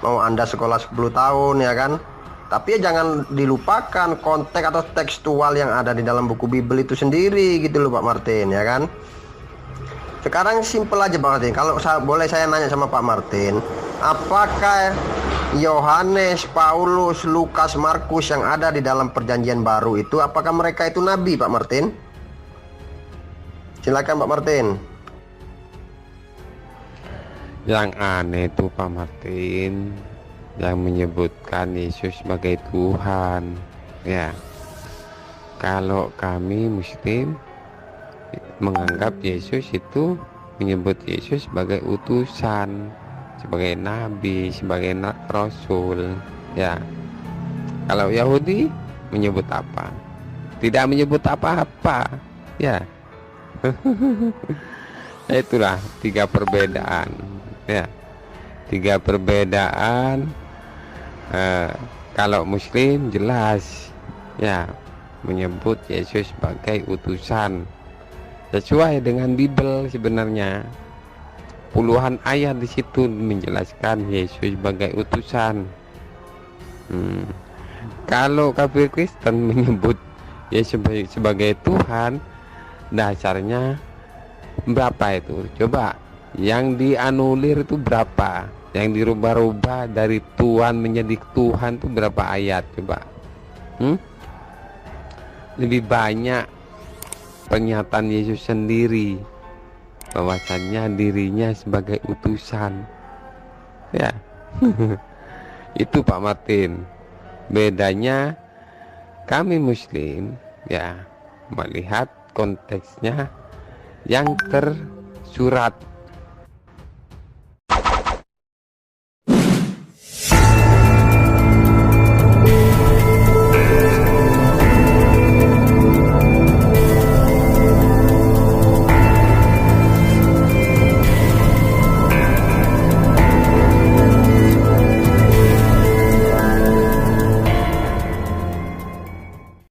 mau Anda sekolah 10 tahun, ya kan? Tapi ya jangan dilupakan konteks atau tekstual yang ada di dalam buku Bible itu sendiri gitu loh Pak Martin, ya kan? Sekarang simpel aja Pak Martin. Kalau boleh saya nanya sama Pak Martin, apakah Yohanes, Paulus, Lukas, Markus yang ada di dalam perjanjian baru itu, apakah mereka itu nabi Pak Martin? Silakan Pak Martin. Yang aneh itu Pak Martin, yang menyebutkan Yesus sebagai Tuhan. Ya, kalau kami Muslim menganggap Yesus itu menyebut Yesus sebagai utusan, sebagai nabi, sebagai rasul. Ya, kalau Yahudi menyebut apa? Tidak menyebut apa-apa. Ya, itulah 3 perbedaan. Ya, 3 perbedaan. Kalau Muslim jelas, ya, menyebut Yesus sebagai utusan. Sesuai dengan Bible sebenarnya. Puluhan ayat di situ menjelaskan Yesus sebagai utusan. Kalau kafir Kristen menyebut Yesus sebagai Tuhan, dasarnya berapa itu? Coba yang dianulir itu berapa? Yang dirubah-rubah dari Tuhan menjadi Tuhan itu berapa ayat? Coba. Lebih banyak pernyataan Yesus sendiri bahwasannya dirinya sebagai utusan. Ya. Itu Pak Martin. Bedanya kami Muslim ya melihat konteksnya yang tersurat